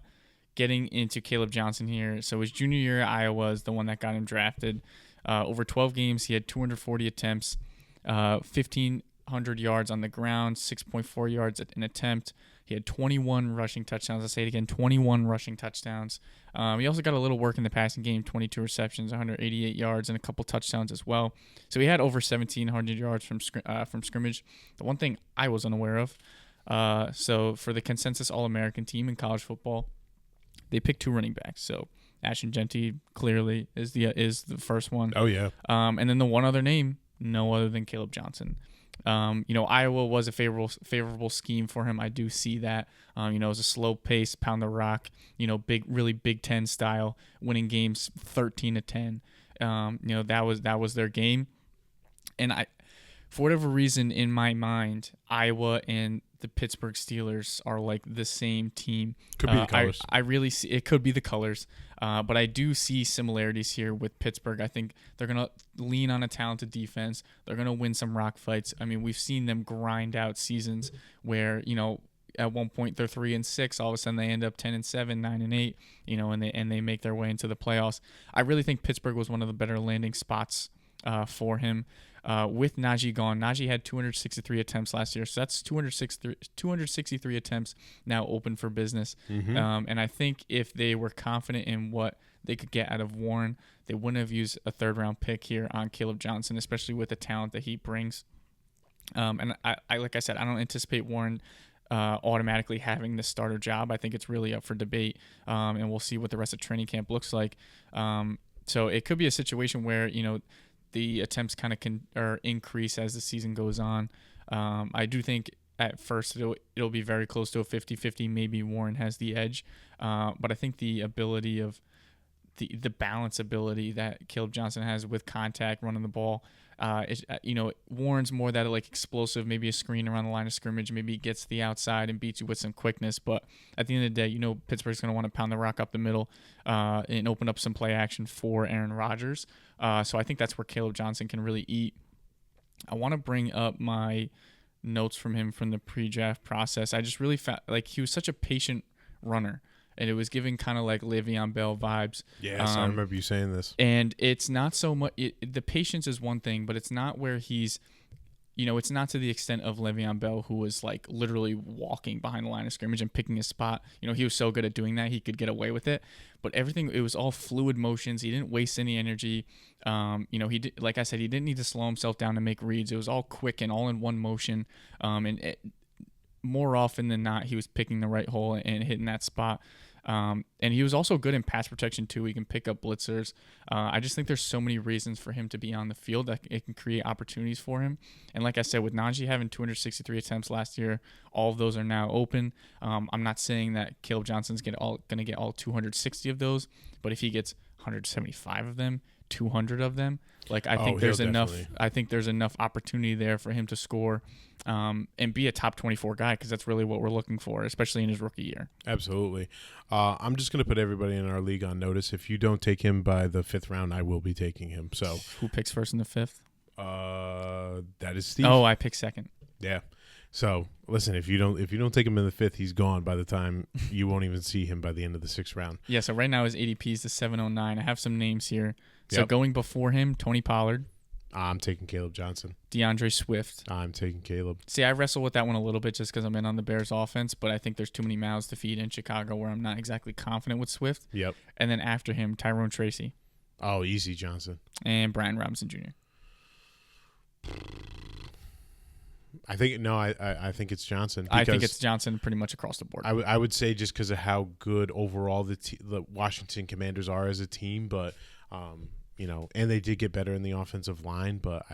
Speaker 2: getting into Caleb Johnson here, so his junior year at Iowa is the one that got him drafted. Over 12 games, he had 240 attempts, 1,500 yards on the ground, 6.4 yards an attempt. He had 21 rushing touchdowns. I'll say it again, 21 rushing touchdowns. He also got a little work in the passing game, 22 receptions, 188 yards, and a couple touchdowns as well. So he had over 1,700 yards from scrimmage. The one thing I was unaware of, so for the consensus All-American team in college football, they picked 2 running backs. So Ashton Genty clearly is the first one.
Speaker 1: Oh, yeah.
Speaker 2: And then the one other name, no other than Caleb Johnson. Iowa was a favorable scheme for him. I do see that. It was a slow pace, pound the rock, really Big Ten style, winning games 13-10. That was their game. And for whatever reason, in my mind, Iowa and the Pittsburgh Steelers are like the same team.
Speaker 1: Could be the colors.
Speaker 2: I really see it could be the colors, but I do see similarities here with Pittsburgh. I think they're gonna lean on a talented defense. They're gonna win some rock fights. I mean, we've seen them grind out seasons where at one point they're 3-6, all of a sudden they end up 10-7, 9-8, and they make their way into the playoffs. I really think Pittsburgh was one of the better landing spots for him. With Najee gone, Najee had 263 attempts last year, so that's 263 attempts now open for business.
Speaker 1: Mm-hmm.
Speaker 2: And I think if they were confident in what they could get out of Warren, they wouldn't have used a third-round pick here on Caleb Johnson, especially with the talent that he brings. And I like I said, I don't anticipate Warren automatically having the starter job. I think it's really up for debate, and we'll see what the rest of training camp looks like. So it could be a situation where the attempts kind of increase as the season goes on. I do think at first it'll be very close to a 50-50. Maybe Warren has the edge, but I think the ability of the balance ability that Caleb Johnson has with contact, running the ball, Warren's more that like explosive, maybe a screen around the line of scrimmage, maybe he gets the outside and beats you with some quickness. But at the end of the day, Pittsburgh's going to want to pound the rock up the middle and open up some play action for Aaron Rodgers. So I think that's where Caleb Johnson can really eat. I want to bring up my notes from him from the pre-draft process. I just really felt like he was such a patient runner. And it was giving kind of like Le'Veon Bell vibes.
Speaker 1: Yes, I remember you saying this.
Speaker 2: And it's not so much the patience is one thing, but it's not where he's, it's not to the extent of Le'Veon Bell, who was like literally walking behind the line of scrimmage and picking his spot. He was so good at doing that, he could get away with it. But everything, it was all fluid motions. He didn't waste any energy. He did, like I said, he didn't need to slow himself down to make reads. It was all quick and all in one motion. More often than not, he was picking the right hole and hitting that spot. And he was also good in pass protection too. He can pick up blitzers. I just think there's so many reasons for him to be on the field that it can create opportunities for him. And like I said, with Najee having 263 attempts last year, all of those are now open. I'm not saying that Caleb Johnson's going to get all 260 of those, but if he gets 175 of them, 200 of them, I think there's enough. I think there's enough opportunity there for him to score and be a top 24 guy, because that's really what we're looking for, especially in his rookie year.
Speaker 1: Absolutely. I'm just going to put everybody in our league on notice. If you don't take him by the 5th round, I will be taking him. So
Speaker 2: who picks first in the 5th?
Speaker 1: That is Steve.
Speaker 2: Oh, I pick second.
Speaker 1: Yeah. So listen, if you don't take him in the 5th, he's gone by the time you won't even see him by the end of the 6th round.
Speaker 2: Yeah. So right now his ADP is the 709. I have some names here. So
Speaker 1: Yep.
Speaker 2: Going before him, Tony Pollard.
Speaker 1: I'm taking Caleb Johnson.
Speaker 2: DeAndre Swift.
Speaker 1: I'm taking Caleb.
Speaker 2: See, I wrestle with that one a little bit just because I'm in on the Bears offense, but I think there's too many mouths to feed in Chicago where I'm not exactly confident with Swift.
Speaker 1: Yep.
Speaker 2: And then after him, Tyrone Tracy.
Speaker 1: Oh, easy Johnson.
Speaker 2: And Brian Robinson Jr.
Speaker 1: I think it's Johnson.
Speaker 2: I think it's Johnson pretty much across the board.
Speaker 1: I would say just because of how good overall the Washington Commanders are as a team, but and they did get better in the offensive line, but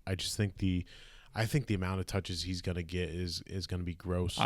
Speaker 1: I just think I think the amount of touches he's going to get is going to be gross.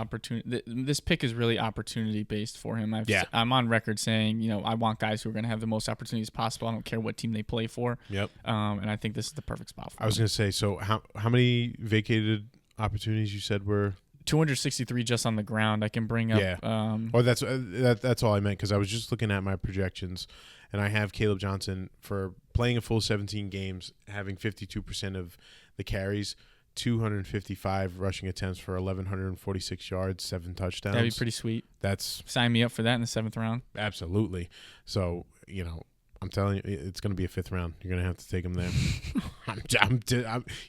Speaker 2: This pick is really opportunity based for him. I'm on record saying, I want guys who are going to have the most opportunities possible. I don't care what team they play for.
Speaker 1: Yep.
Speaker 2: And I think this is the perfect spot for him.
Speaker 1: I was going to say, so how many vacated opportunities you said were?
Speaker 2: 263 just on the ground. I can bring up.
Speaker 1: Yeah. That's all I meant, because I was just looking at my projections, and I have Caleb Johnson for playing a full 17 games, having 52% of the carries, 255 rushing attempts for 1,146 yards, 7 touchdowns.
Speaker 2: That'd be pretty sweet. Sign me up for that in the 7th round.
Speaker 1: Absolutely. So, I'm telling you, it's going to be a 5th round. You're going to have to take him there.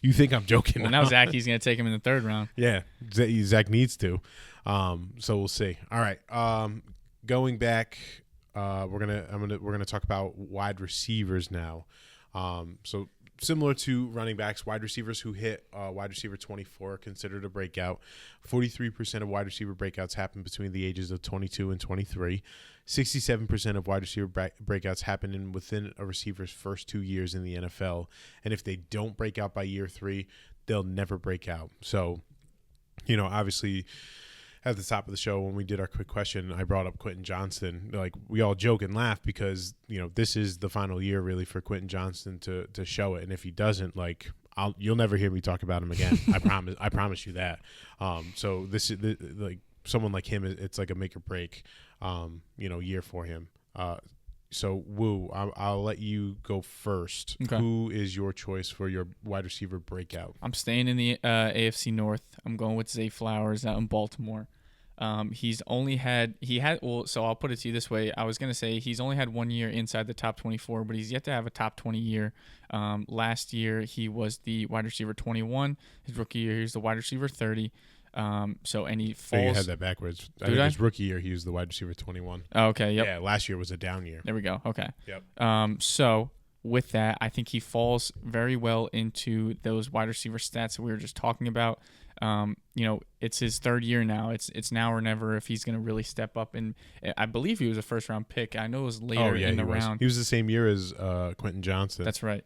Speaker 1: You think I'm joking?
Speaker 2: Well, now Zachy's going to take him in the 3rd round.
Speaker 1: Yeah, Zach needs to. So we'll see. All right. Going back, we're gonna talk about wide receivers now. So similar to running backs, wide receivers who hit wide receiver 24 are considered a breakout. 43% of wide receiver breakouts happen between the ages of 22 and 23. 67% of wide receiver breakouts happen within a receiver's first 2 years in the NFL. And if they don't break out by year 3, they'll never break out. So, obviously, at the top of the show when we did our quick question, I brought up Quentin Johnston. Like, we all joke and laugh because, this is the final year really for Quentin Johnston to show it. And if he doesn't, you'll never hear me talk about him again. I promise you that. So this is like someone like him, it's like a make or break, year for him. So Wu, I'll let you go first. Okay. Who is your choice for your wide receiver breakout?
Speaker 2: I'm staying in the AFC North. I'm going with Zay Flowers out in Baltimore. So I'll put it to you this way. I was going to say he's only had 1 year inside the top 24, but he's yet to have a top 20 year. Last year, he was the wide receiver 21. His rookie year, he was the wide receiver 30. And he falls.
Speaker 1: You had that backwards. I think his rookie year, he was the wide receiver 21.
Speaker 2: Oh, okay. Yep.
Speaker 1: Yeah, last year was a down year.
Speaker 2: There we go. Okay.
Speaker 1: Yep.
Speaker 2: So with that, I think he falls very well into those wide receiver stats that we were just talking about. It's his 3rd year now. It's now or never if he's going to really step up. And I believe he was a 1st-round pick. I know it was later in the round.
Speaker 1: He was the same year as Quentin Johnston.
Speaker 2: That's right.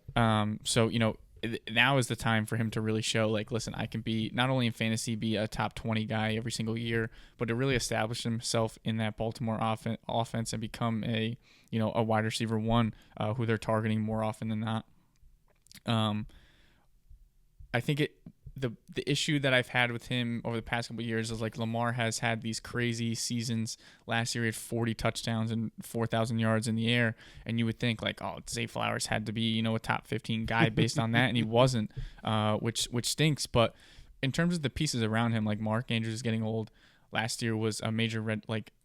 Speaker 2: Now is the time for him to really show, listen, I can be not only in fantasy be a top 20 guy every single year, but to really establish himself in that Baltimore offense and become a wide receiver 1 who they're targeting more often than not. I think the issue that I've had with him over the past couple of years is Lamar has had these crazy seasons. Last year he had 40 touchdowns and 4,000 yards in the air, and you would think Zay Flowers had to be a top 15 guy based on that, and he wasn't, which stinks. But in terms of the pieces around him, Mark Andrews is getting old. Last year was a major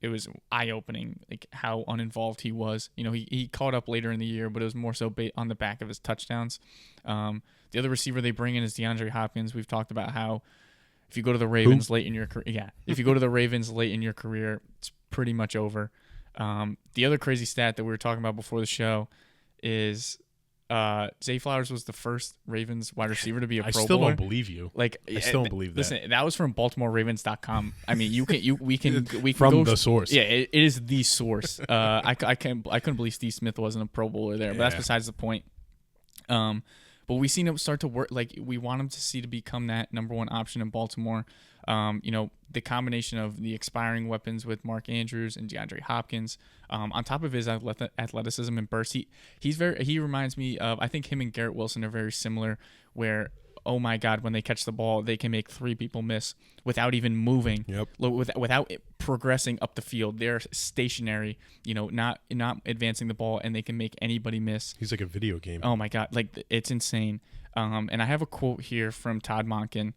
Speaker 2: it was eye-opening, how uninvolved he was. He caught up later in the year, but it was more so on the back of his touchdowns. The other receiver they bring in is DeAndre Hopkins. We've talked about how if you go to the Ravens late in your career, if you go to the Ravens late in your career, it's pretty much over. The other crazy stat that we were talking about before the show is Zay Flowers was the first Ravens wide receiver to be a Pro Bowler.
Speaker 1: I still don't believe you. I still don't believe that.
Speaker 2: Listen, that was from BaltimoreRavens.com. I mean, we can
Speaker 1: from
Speaker 2: go,
Speaker 1: the source.
Speaker 2: Yeah, it is the source. I couldn't believe Steve Smith wasn't a Pro Bowler there, but that's besides the point. But we've seen him start to work. We want him to become that number 1 option in Baltimore. The combination of the expiring weapons with Mark Andrews and DeAndre Hopkins, on top of his athleticism and burst, he reminds me of, I think him and Garrett Wilson are very similar, where, oh my God, when they catch the ball, they can make 3 people miss without even moving.
Speaker 1: Yep.
Speaker 2: Without progressing up the field. They're stationary, not advancing the ball, and they can make anybody miss.
Speaker 1: He's like a video game.
Speaker 2: Oh my God, it's insane. And I have a quote here from Todd Monken.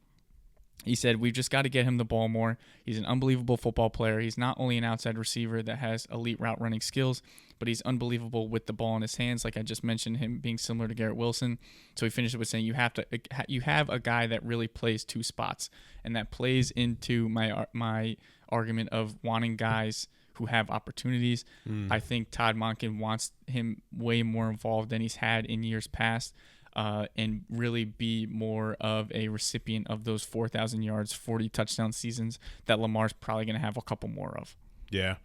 Speaker 2: He said, "We've just got to get him the ball more. He's an unbelievable football player. He's not only an outside receiver that has elite route running skills, but he's unbelievable with the ball in his hands." Like I just mentioned, him being similar to Garrett Wilson. So he finished it with saying, you have a guy that really plays 2 spots, and that plays into my argument of wanting guys who have opportunities. I think Todd Monken wants him way more involved than he's had in years past. And really be more of a recipient of those 4,000 yards, 40 touchdown seasons that Lamar's probably going to have a couple more of.
Speaker 1: Yeah.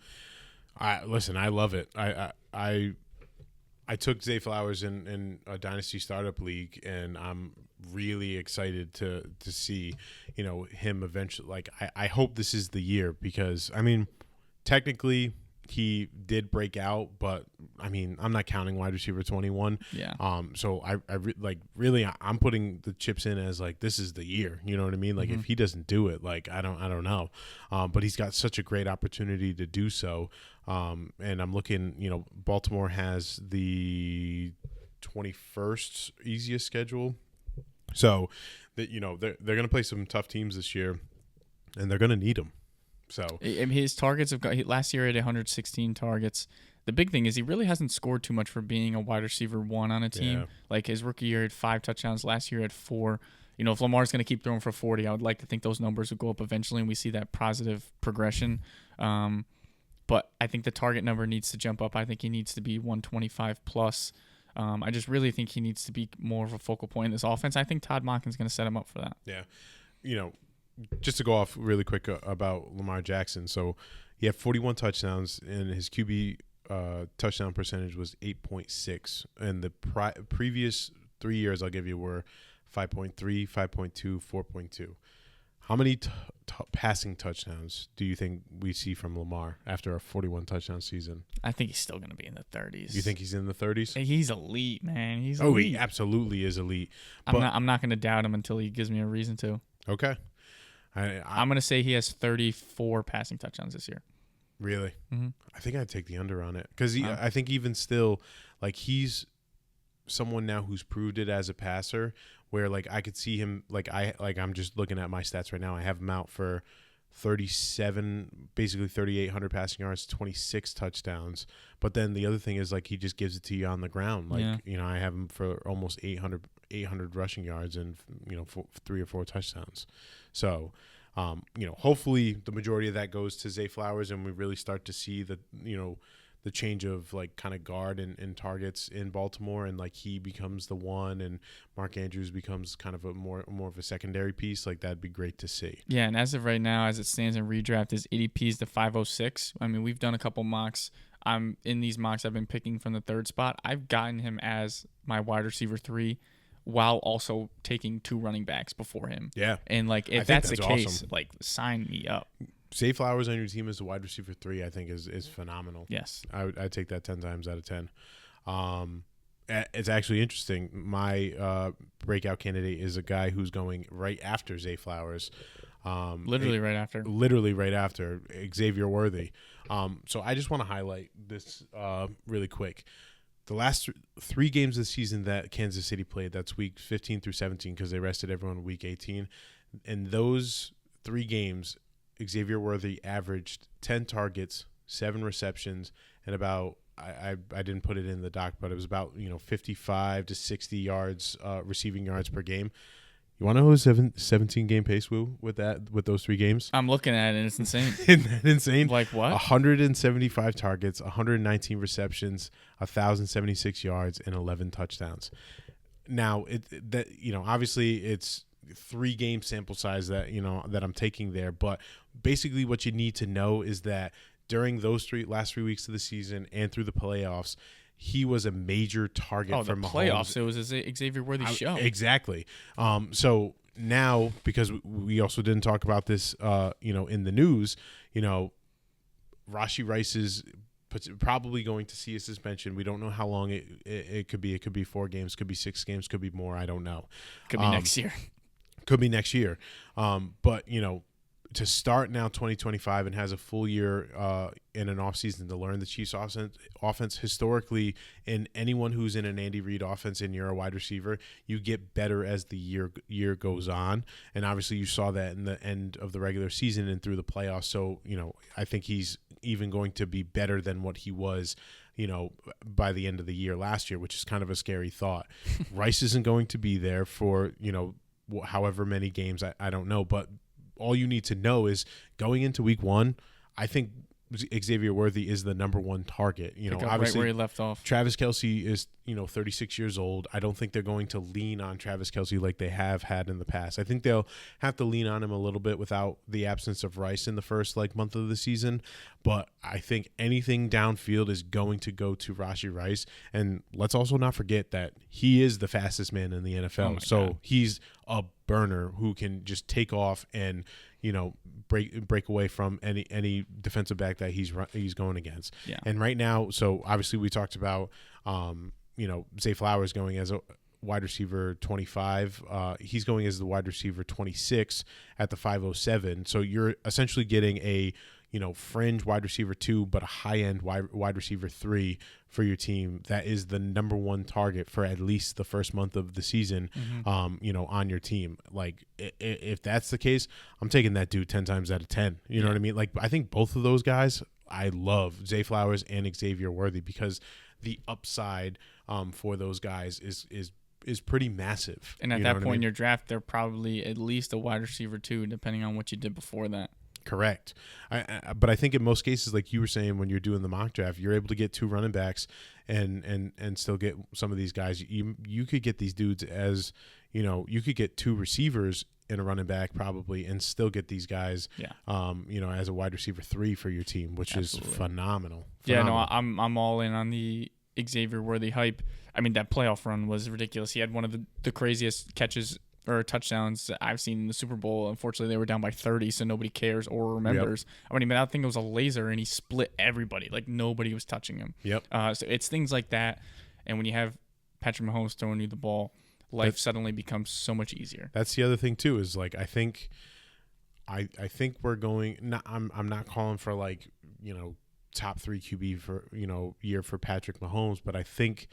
Speaker 1: Listen, I love it. I took Zay Flowers in a dynasty startup league, and I'm really excited to see, him eventually. Like, I hope this is the year because, I mean, technically he did break out, but I mean, I'm not counting wide receiver 21.
Speaker 2: Yeah.
Speaker 1: So really, I'm putting the chips in as like, this is the year, you know what I mean? Like if he doesn't do it, like, I don't know. But he's got such a great opportunity to do so. And I'm looking, Baltimore has the 21st easiest schedule. So that, they're going to play some tough teams this year and they're going to need them. So
Speaker 2: I mean, his targets last year at 116 targets. The big thing is he really hasn't scored too much for being a wide receiver 1 on a team.
Speaker 1: Yeah.
Speaker 2: Like his rookie year had 5 touchdowns, last year had 4. If Lamar's going to keep throwing for 40, I would like to think those numbers would go up eventually, and we see that positive progression. But I think the target number needs to jump up. I think he needs to be 125 plus. I just really think he needs to be more of a focal point in this offense. I think Todd Monken's going to set him up for that.
Speaker 1: Yeah, just to go off really quick about Lamar Jackson. So he had 41 touchdowns, and his QB touchdown percentage was 8.6. And the previous 3 years I'll give you were 5.3, 5.2, 4.2. How many passing touchdowns do you think we see from Lamar after a 41 touchdown season?
Speaker 2: I think he's still going to be in the 30s.
Speaker 1: You think he's in the 30s?
Speaker 2: He's elite, man. He's elite.
Speaker 1: He absolutely is elite.
Speaker 2: I'm not going to doubt him until he gives me a reason to.
Speaker 1: Okay.
Speaker 2: I'm going to say he has 34 passing touchdowns this year.
Speaker 1: Really?
Speaker 2: Mm-hmm.
Speaker 1: I think I'd take the under on it because I think even still, like he's someone now who's proved it as a passer. Where like I could see him I'm just looking at my stats right now. I have him out for 37, basically 3,800 passing yards, 26 touchdowns. But then the other thing is like he just gives it to you on the ground. Like I have him for almost 800 rushing yards and 3 or 4 touchdowns. So, hopefully the majority of that goes to Zay Flowers, and we really start to see the change of like kind of guard and targets in Baltimore, and like he becomes the one, and Mark Andrews becomes kind of a more of a secondary piece. Like that'd be great to see.
Speaker 2: Yeah, and as of right now, as it stands in redraft, his ADP is the 506. I mean, we've done a couple mocks. In these mocks I've been picking from the 3rd spot. I've gotten him as my wide receiver 3 while also taking 2 running backs before him.
Speaker 1: Yeah.
Speaker 2: And like if that's the case,
Speaker 1: awesome.
Speaker 2: like sign me up.
Speaker 1: Zay Flowers on your team as a wide receiver 3, I think is phenomenal.
Speaker 2: Yes.
Speaker 1: I'd take that 10 times out of 10. It's actually interesting. My breakout candidate is a guy who's going right after Zay Flowers.
Speaker 2: Literally right after.
Speaker 1: Xavier Worthy. So I just want to highlight this really quick. The last 3 games of the season that Kansas City played, that's week 15 through 17 because they rested everyone week 18. In those 3 games, Xavier Worthy averaged 10 targets, 7 receptions, and about I didn't put it in the doc, but it was about 55 to 60 yards receiving yards per game. You want to know his 17-game pace, Woo, with those 3 games?
Speaker 2: I'm looking at it, and it's insane.
Speaker 1: Isn't that insane?
Speaker 2: Like what?
Speaker 1: 175 targets, 119 receptions, 1,076 yards, and 11 touchdowns. Now, obviously it's 3-game sample size that that I'm taking there, but basically what you need to know is that during those last 3 weeks of the season and through the playoffs, he was a major target for Mahomes.
Speaker 2: Playoffs. It was a Xavier Worthy show.
Speaker 1: Exactly. So now, because we also didn't talk about this, in the news, Rashee Rice is probably going to see a suspension. We don't know how long it could be. It could be 4 games, could be 6 games, could be more. I don't know.
Speaker 2: Could be next year.
Speaker 1: Could be next year. But, to start now 2025 and has a full year in an offseason to learn the Chiefs offense historically, and anyone who's in an Andy Reid offense and you're a wide receiver, you get better as the year goes on. And obviously you saw that in the end of the regular season and through the playoffs. So, I think he's even going to be better than what he was, by the end of the year last year, which is kind of a scary thought. Rice isn't going to be there for, however many games, I don't know, but all you need to know is going into week 1, I think Xavier Worthy is the number 1 target. Obviously
Speaker 2: right where he left off.
Speaker 1: Travis Kelce 36 years old. I don't think they're going to lean on Travis Kelce like they have had in the past. I think they'll have to lean on him a little bit without the absence of Rice in the first month of the season. But I think anything downfield is going to go to Rashee Rice. And let's also not forget that he is the fastest man in the NFL. So he's a burner who can just take off and break away from any defensive back that he's going against.
Speaker 2: Yeah.
Speaker 1: And right now, so obviously we talked about Zay Flowers going as a wide receiver 25. He's going as the wide receiver 26 at the 507. So you're essentially getting a fringe wide receiver 2, but a high-end wide receiver 3 for your team. That is the number one target for at least the first month of the season, on your team. Like, if that's the case, I'm taking that dude 10 times out of 10. You know what I mean? Like, I think both of those guys, I love Zay Flowers and Xavier Worthy, because the upside for those guys is pretty massive.
Speaker 2: And at that point in your draft, they're probably at least a wide receiver 2, depending on what you did before that.
Speaker 1: Correct. But I think in most cases, like you were saying, when you're doing the mock draft, you're able to get 2 running backs and still get some of these guys. You could get these dudes as, you could get 2 receivers in a running back probably and still get these guys, as a wide receiver 3 for your team, which Absolutely. Is phenomenal.
Speaker 2: Yeah, no, I'm all in on the Xavier Worthy hype. I mean, that playoff run was ridiculous. He had one of the craziest catches or touchdowns I've seen in the Super Bowl. Unfortunately, they were down by 30, so nobody cares or remembers. Yep. I mean, I think it was a laser, and he split everybody. Like, nobody was touching him.
Speaker 1: Yep.
Speaker 2: So it's things like that. And when you have Patrick Mahomes throwing you the ball, life suddenly becomes so much easier.
Speaker 1: That's the other thing, too, is, like, I think we're going – I'm not calling for, like, top 3 QB for, year for Patrick Mahomes, but I think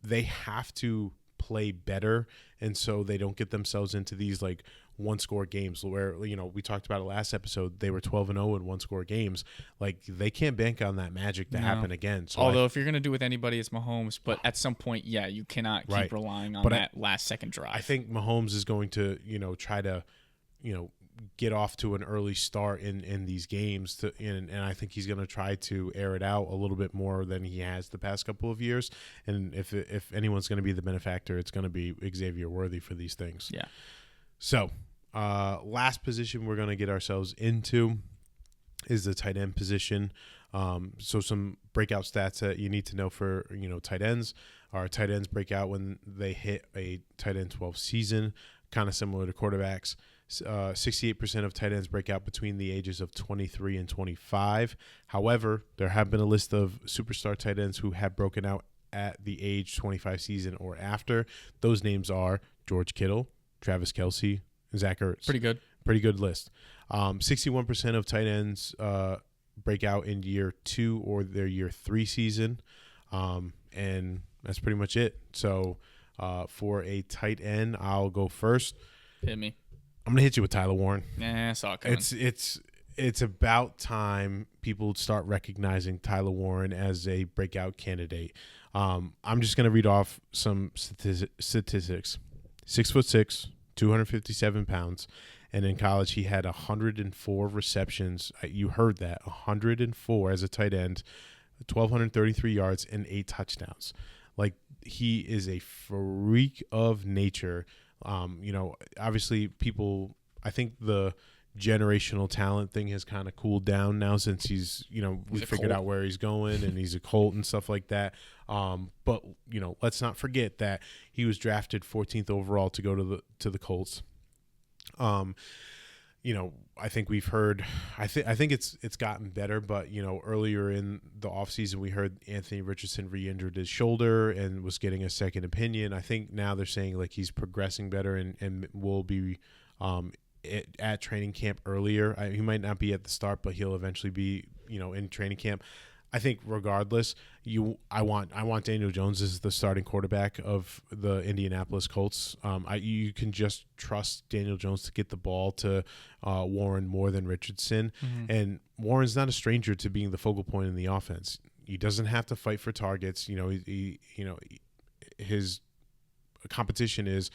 Speaker 1: they have to – play better, and so they don't get themselves into these like one-score games where we talked about it last episode. They were 12-0 in one-score games. Like, they can't bank on that magic to happen again. So
Speaker 2: although if you're gonna do with anybody, it's Mahomes. But at some point, you cannot keep relying on that last second drive.
Speaker 1: I think Mahomes is going to try to get off to an early start in these games and I think he's going to try to air it out a little bit more than he has the past couple of years. And if anyone's going to be the benefactor, it's going to be Xavier Worthy for these things.
Speaker 2: Yeah.
Speaker 1: So last position we're going to get ourselves into is the tight end position. So some breakout stats that you need to know for tight ends. Our tight ends break out when they hit a tight end 12 season, kind of similar to quarterbacks. 68% of tight ends break out between the ages of 23 and 25. However, there have been a list of superstar tight ends who have broken out at the age 25 season or after. Those names are George Kittle, Travis Kelce, and Zach Ertz. Pretty good list. 61% of tight ends break out in year 2 or their year 3 season. And that's pretty much it. So for a tight end, I'll go first.
Speaker 2: Hit me.
Speaker 1: I'm gonna hit you with Tyler Warren.
Speaker 2: I saw it coming.
Speaker 1: It's about time people start recognizing Tyler Warren as a breakout candidate. I'm just gonna read off some statistics. 6'6", 257 pounds, and in college he had 104 receptions. You heard that, 104 as a tight end, 1,233 yards and 8 touchdowns. Like, he is a freak of nature. Obviously I think the generational talent thing has kind of cooled down now since he's we figured out where he's going and he's a Colt and stuff like that. But let's not forget that he was drafted 14th overall to go to the Colts. I think we've heard, I think it's gotten better, but earlier in the offseason we heard Anthony Richardson re-injured his shoulder and was getting a second opinion. I think now they're saying like he's progressing better and will be at training camp earlier. He might not be at the start, but he'll eventually be in training camp. I think regardless, I want Daniel Jones as the starting quarterback of the Indianapolis Colts. You can just trust Daniel Jones to get the ball to Warren more than Richardson. Mm-hmm. And Warren's not a stranger to being the focal point in the offense. He doesn't have to fight for targets. His competition is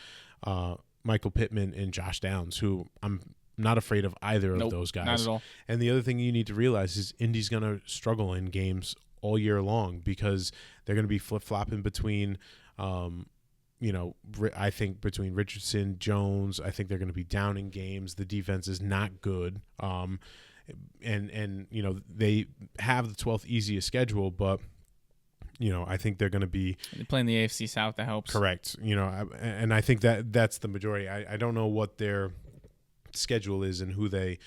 Speaker 1: Michael Pittman and Josh Downs, who I'm not afraid of either of those guys.
Speaker 2: Not at all.
Speaker 1: And the other thing you need to realize is Indy's going to struggle in games all year long because they're going to be flip-flopping between I think between Richardson, Jones. I think they're going to be down in games. The defense is not good. And they have the 12th easiest schedule, but I think they're going to be
Speaker 2: playing the AFC South. That helps.
Speaker 1: Correct. And I think that's the majority. I don't know what their schedule is and who they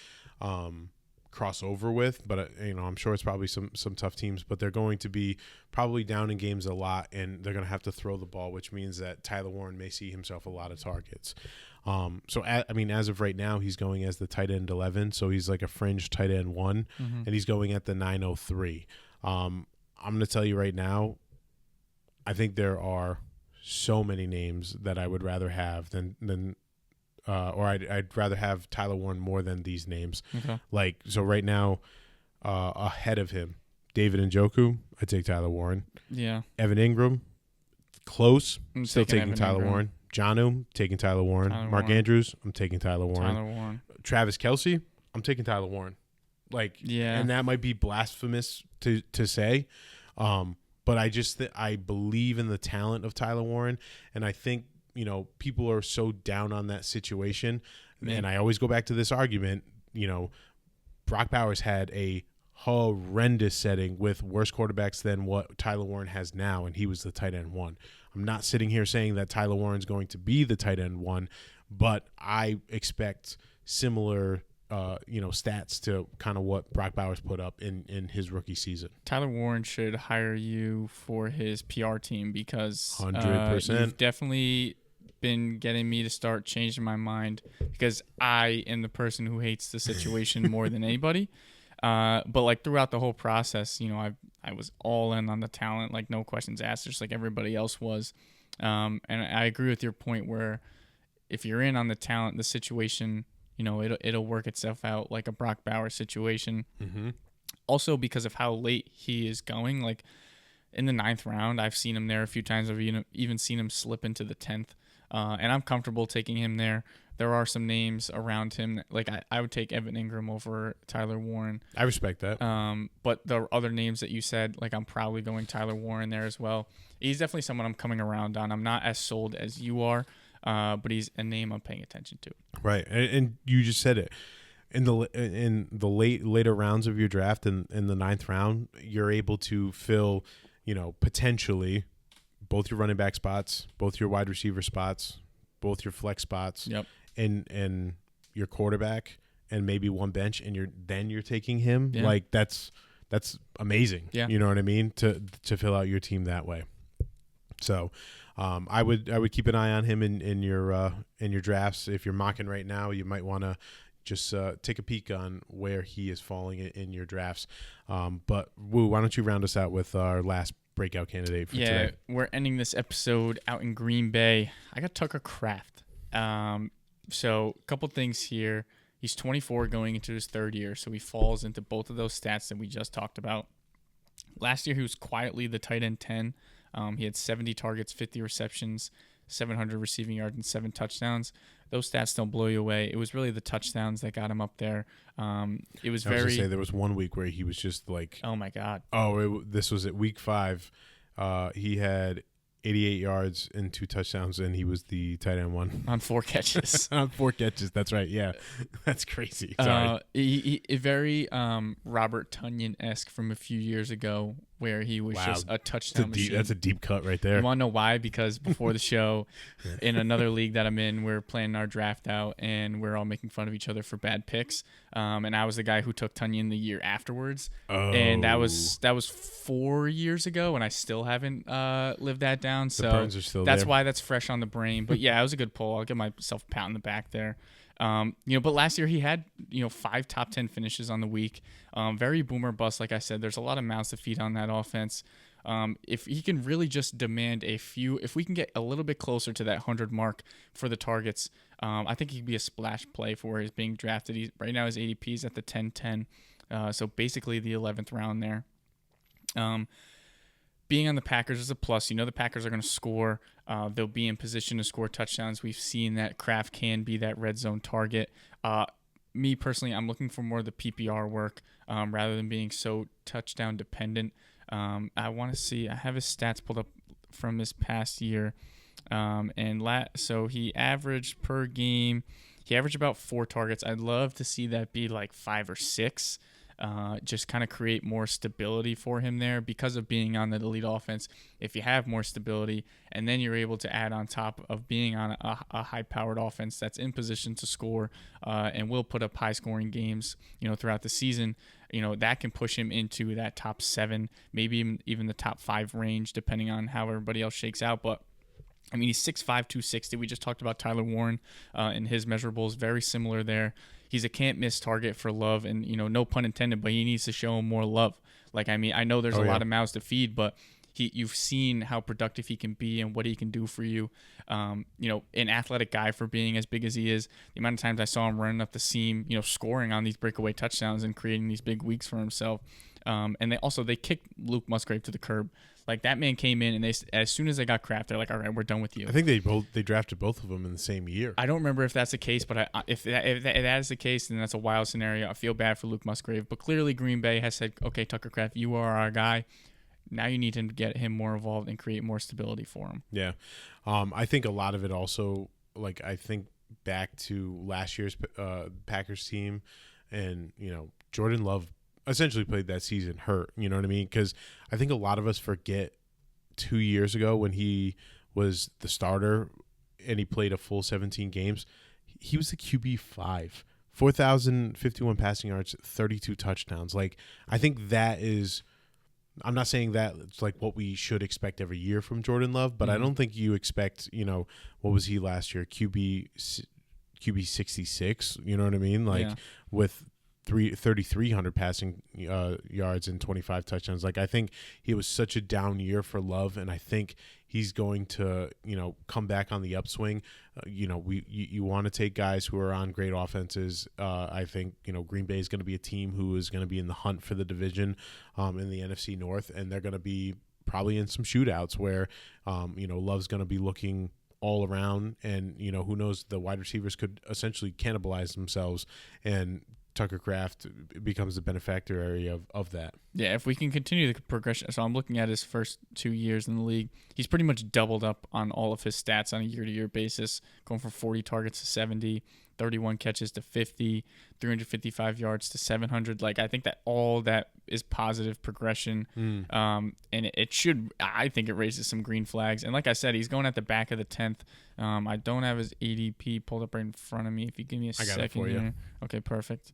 Speaker 1: cross over with, but I'm sure it's probably some tough teams, but they're going to be probably down in games a lot, and they're going to have to throw the ball, which means that Tyler Warren may see himself a lot of targets. As of right now, he's going as the tight end 11, so he's like a fringe tight end 1, and he's going at the 903. I'm going to tell you right now, I think there are so many names that I would rather have I'd rather have Tyler Warren more than these names.
Speaker 2: Okay.
Speaker 1: So right now, ahead of him, David Njoku, I take Tyler Warren.
Speaker 2: Yeah.
Speaker 1: Evan Ingram, close,
Speaker 2: I'm
Speaker 1: still taking Tyler
Speaker 2: Ingram.
Speaker 1: Warren. Jonnu, taking Tyler Warren. Mark Andrews, I'm taking Tyler Warren. Travis Kelce, I'm taking Tyler Warren. And that might be blasphemous to say, but I believe in the talent of Tyler Warren, and I think people are so down on that situation. And I always go back to this argument, Brock Bowers had a horrendous setting with worse quarterbacks than what Tyler Warren has now, and he was the tight end 1. I'm not sitting here saying that Tyler Warren's going to be the tight end 1, but I expect similar stats to kind of what Brock Bowers put up in his rookie season.
Speaker 2: Tyler Warren should hire you for his PR team because
Speaker 1: 100%.
Speaker 2: You've definitely been getting me to start changing my mind because I am the person who hates the situation more than anybody. But throughout the whole process, I was all in on the talent, no questions asked, just like everybody else was. And I agree with your point where if you're in on the talent, the situation, it'll work itself out like a Brock Bowers situation.
Speaker 1: Mm-hmm.
Speaker 2: Also because of how late he is going, in the 9th round, I've seen him there a few times. I've even seen him slip into the 10th. And I'm comfortable taking him there. There are some names around him. I would take Evan Ingram over Tyler Warren.
Speaker 1: I respect that.
Speaker 2: But the other names that you said, I'm probably going Tyler Warren there as well. He's definitely someone I'm coming around on. I'm not as sold as you are, but he's a name I'm paying attention to.
Speaker 1: Right, and you just said it. In the later rounds of your draft, in the 9th round, you're able to fill, potentially both your running back spots, both your wide receiver spots, both your flex spots,
Speaker 2: yep,
Speaker 1: and your quarterback, and maybe one bench, and you're taking him.
Speaker 2: Yeah.
Speaker 1: That's amazing.
Speaker 2: Yeah.
Speaker 1: You know what I mean? To fill out your team that way. So, I would keep an eye on him in your drafts. If you're mocking right now, you might want to just take a peek on where he is falling in your drafts. But Wu, why don't you round us out with our last breakout candidate for today?
Speaker 2: Yeah, we're ending this episode out in Green Bay. I got Tucker Kraft. So a couple things here. He's 24 going into his 3rd year, so he falls into both of those stats that we just talked about. Last year, he was quietly the tight end 10. He had 70 targets, 50 receptions, 700 receiving yards, and 7 touchdowns. Those stats don't blow you away. It was really the touchdowns that got him up there. It was very. I was
Speaker 1: gonna say there was one week where he was just
Speaker 2: oh my god.
Speaker 1: This was at week 5. He had 88 yards and 2 touchdowns, and he was the tight end 1
Speaker 2: on 4 catches.
Speaker 1: On 4 catches, that's right. Yeah, that's crazy. Sorry.
Speaker 2: He very Robert Tonyan-esque from a few years ago, where he was just a touchdown machine.
Speaker 1: That's a deep cut right there.
Speaker 2: You want to know why? Because before the show, in another league that I'm in, we're planning our draft out, and we're all making fun of each other for bad picks. And I was the guy who took Tonyan the year afterwards.
Speaker 1: Oh.
Speaker 2: And that was 4 years ago, and I still haven't lived that down. So
Speaker 1: the burns are still
Speaker 2: that's
Speaker 1: there.
Speaker 2: why that's fresh on the brain. But yeah, it was a good pull. I'll give myself a pat on the back there. But last year he had, 5 top 10 finishes on the week. Very boomer bust. Like I said, there's a lot of mouths to feed on that offense. If he can really just demand if we can get a little bit closer to that 100 mark for the targets, I think he could be a splash play for where he's being drafted. Right now his ADP is at the 10-10. So basically the 11th round there. Being on the Packers is a plus. The Packers are going to score. They'll be in position to score touchdowns. We've seen that Kraft can be that red zone target. Me personally, I'm looking for more of the PPR work rather than being so touchdown dependent. I want to see. I have his stats pulled up from this past year. So he averaged per game. He averaged about 4 targets. I'd love to see that be like 5 or 6. Just kind of create more stability for him there because of being on the elite offense. If you have more stability and then you're able to add on top of being on a high-powered offense that's in position to score and will put up high-scoring games, throughout the season, that can push him into that top 7, maybe even the top 5 range, depending on how everybody else shakes out. But I mean, he's 6'5", 260. We just talked about Tyler Warren and his measurables, very similar there. He's a can't-miss target for Love, and, no pun intended, but he needs to show him more love. I know there's a lot of mouths to feed, but you've seen how productive he can be and what he can do for you. An athletic guy for being as big as he is. The amount of times I saw him running up the seam, scoring on these breakaway touchdowns and creating these big weeks for himself. And they kicked Luke Musgrave to the curb. Like, that man came in, and as soon as they got Kraft, they're like, all right, we're done with you.
Speaker 1: I think they drafted both of them in the same year.
Speaker 2: I don't remember if that's the case, but if that is the case, then that's a wild scenario. I feel bad for Luke Musgrave. But clearly Green Bay has said, okay, Tucker Kraft, you are our guy. Now you need to get him more involved and create more stability for him.
Speaker 1: Yeah. I think a lot of it also, I think back to last year's Packers team, and, Jordan Love essentially played that season hurt, you know what I mean? Because I think a lot of us forget 2 years ago when he was the starter and he played a full 17 games, he was the QB 5, 4,051 passing yards, 32 touchdowns. I think that is, I'm not saying that it's what we should expect every year from Jordan Love, but I don't think you expect, what was he last year? QB 66, you know what I mean? With 3,300 passing yards and 25 touchdowns. I think it was such a down year for Love, and I think he's going to, come back on the upswing. You want to take guys who are on great offenses. I think, Green Bay is going to be a team who is going to be in the hunt for the division in the NFC North, and they're going to be probably in some shootouts where, Love's going to be looking all around, and, who knows, the wide receivers could essentially cannibalize themselves, and Tucker Kraft becomes the beneficiary of that.
Speaker 2: Yeah, if we can continue the progression. So I'm looking at his first 2 years in the league. He's pretty much doubled up on all of his stats on a year-to-year basis, going from 40 targets to 70, 31 catches to 50, 355 yards to 700. I think that all that is positive progression. And it should, I think it raises some green flags. And like I said, he's going at the back of the 10th. I don't have his ADP pulled up right in front of me. If you give me a second. I got it for you. Okay, perfect.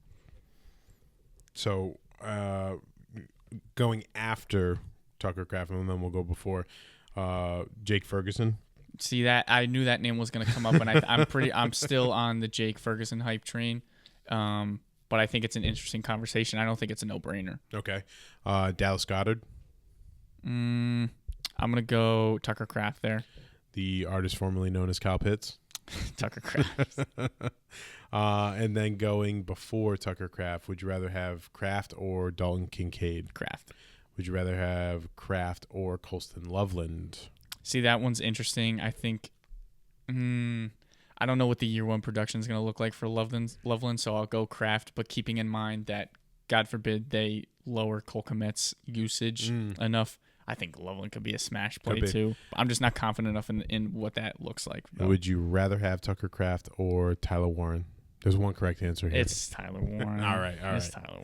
Speaker 1: So going after Tucker Kraft, and then we'll go before Jake Ferguson.
Speaker 2: See, that I knew that name was going to come up, and I'm still on the Jake Ferguson hype train. But I think it's an interesting conversation. I don't think it's a no-brainer.
Speaker 1: Okay. Dallas Goedert.
Speaker 2: I'm going to go Tucker Kraft there.
Speaker 1: The artist formerly known as Kyle Pitts.
Speaker 2: Tucker Kraft.
Speaker 1: And then going before Tucker Kraft, would you rather have Kraft or Dalton Kincaid?
Speaker 2: Kraft.
Speaker 1: Would you rather have Kraft or Colston Loveland?
Speaker 2: See, that one's interesting. I think I don't know what the year one production is going to look like for Loveland, so I'll go Kraft, but keeping in mind that, God forbid, they lower Cole Kmet's usage enough. I think Loveland could be a smash play too. I'm just not confident enough in what that looks like. Though.
Speaker 1: Would you rather have Tucker Kraft or Tyler Warren? There's one correct answer here.
Speaker 2: It's Tyler Warren.
Speaker 1: All right.
Speaker 2: It's Tyler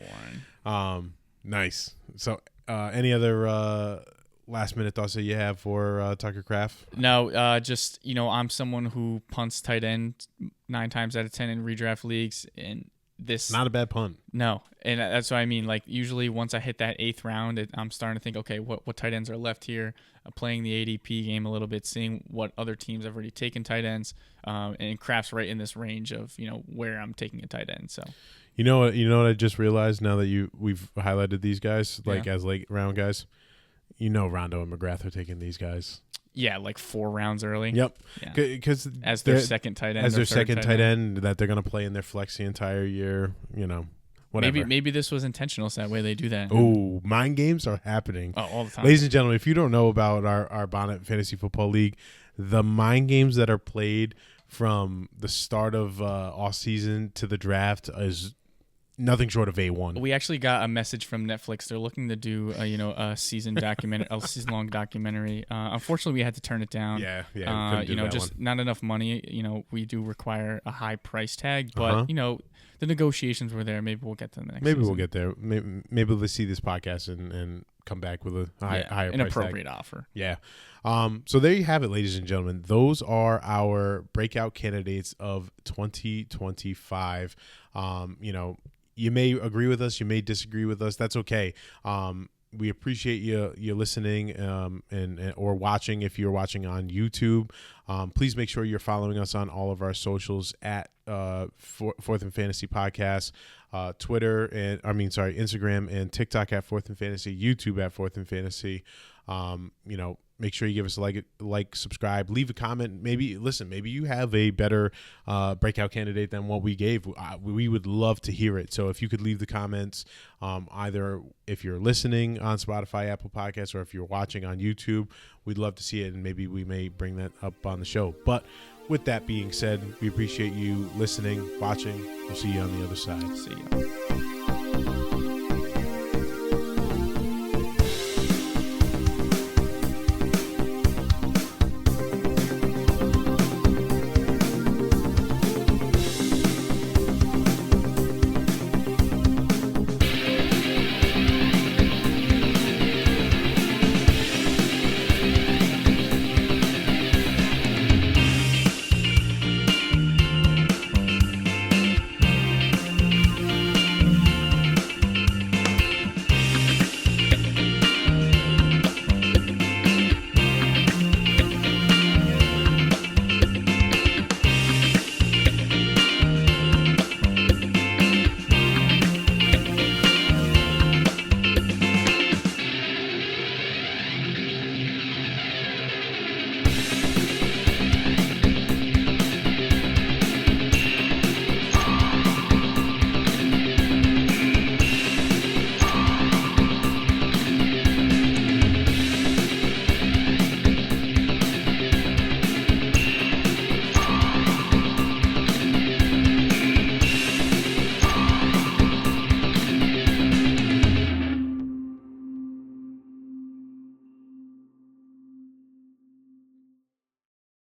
Speaker 2: Warren.
Speaker 1: Nice. So, any other last minute thoughts that you have for Tucker Kraft?
Speaker 2: No, just I'm someone who punts tight end 9 times out of 10 in redraft leagues, and this
Speaker 1: not a bad punt.
Speaker 2: No, and that's what I mean. Usually once I hit that 8th round, I'm starting to think, okay, what tight ends are left here? Playing the ADP game a little bit, seeing what other teams have already taken tight ends, and Kraft's right in this range of where I'm taking a tight end. So,
Speaker 1: you know what I just realized now that we've highlighted these guys as late round guys. Rondo and McGrath are taking these guys.
Speaker 2: Yeah, 4 rounds early.
Speaker 1: Yep. Because
Speaker 2: as their second tight end.
Speaker 1: As their second tight end that they're going to play in their flex the entire year, whatever.
Speaker 2: Maybe this was intentional so that way they do that.
Speaker 1: Oh, mind games are happening.
Speaker 2: Oh, all the time.
Speaker 1: Ladies and gentlemen, if you don't know about our Bonnet Fantasy Football League, the mind games that are played from the start of off season to the draft is nothing short of A1.
Speaker 2: We actually got a message from Netflix. They're looking to do a season-long documentary. Unfortunately, we had to turn it down.
Speaker 1: Yeah. Just
Speaker 2: not enough money. We do require a high price tag, but the negotiations were there. Maybe we'll get to the next.
Speaker 1: Maybe
Speaker 2: season.
Speaker 1: we'll get there. Maybe we'll see this podcast and come back with a higher
Speaker 2: an
Speaker 1: price
Speaker 2: appropriate
Speaker 1: tag.
Speaker 2: offer.
Speaker 1: Yeah. So there you have it, ladies and gentlemen. Those are our breakout candidates of 2025. You may agree with us, you may disagree with us. That's okay. We appreciate you listening and or watching. If you're watching on YouTube, please make sure you're following us on all of our socials at Fourth and Fantasy Podcast, Instagram and TikTok at Fourth and Fantasy, YouTube at Fourth and Fantasy. Make sure you give us a like, subscribe, leave a comment. Maybe you have a better breakout candidate than what we gave. We would love to hear it. So if you could leave the comments, either if you're listening on Spotify, Apple Podcasts, or if you're watching on YouTube, we'd love to see it, and maybe we may bring that up on the show. But with that being said, we appreciate you listening, watching. We'll see you on the other side.
Speaker 2: See you.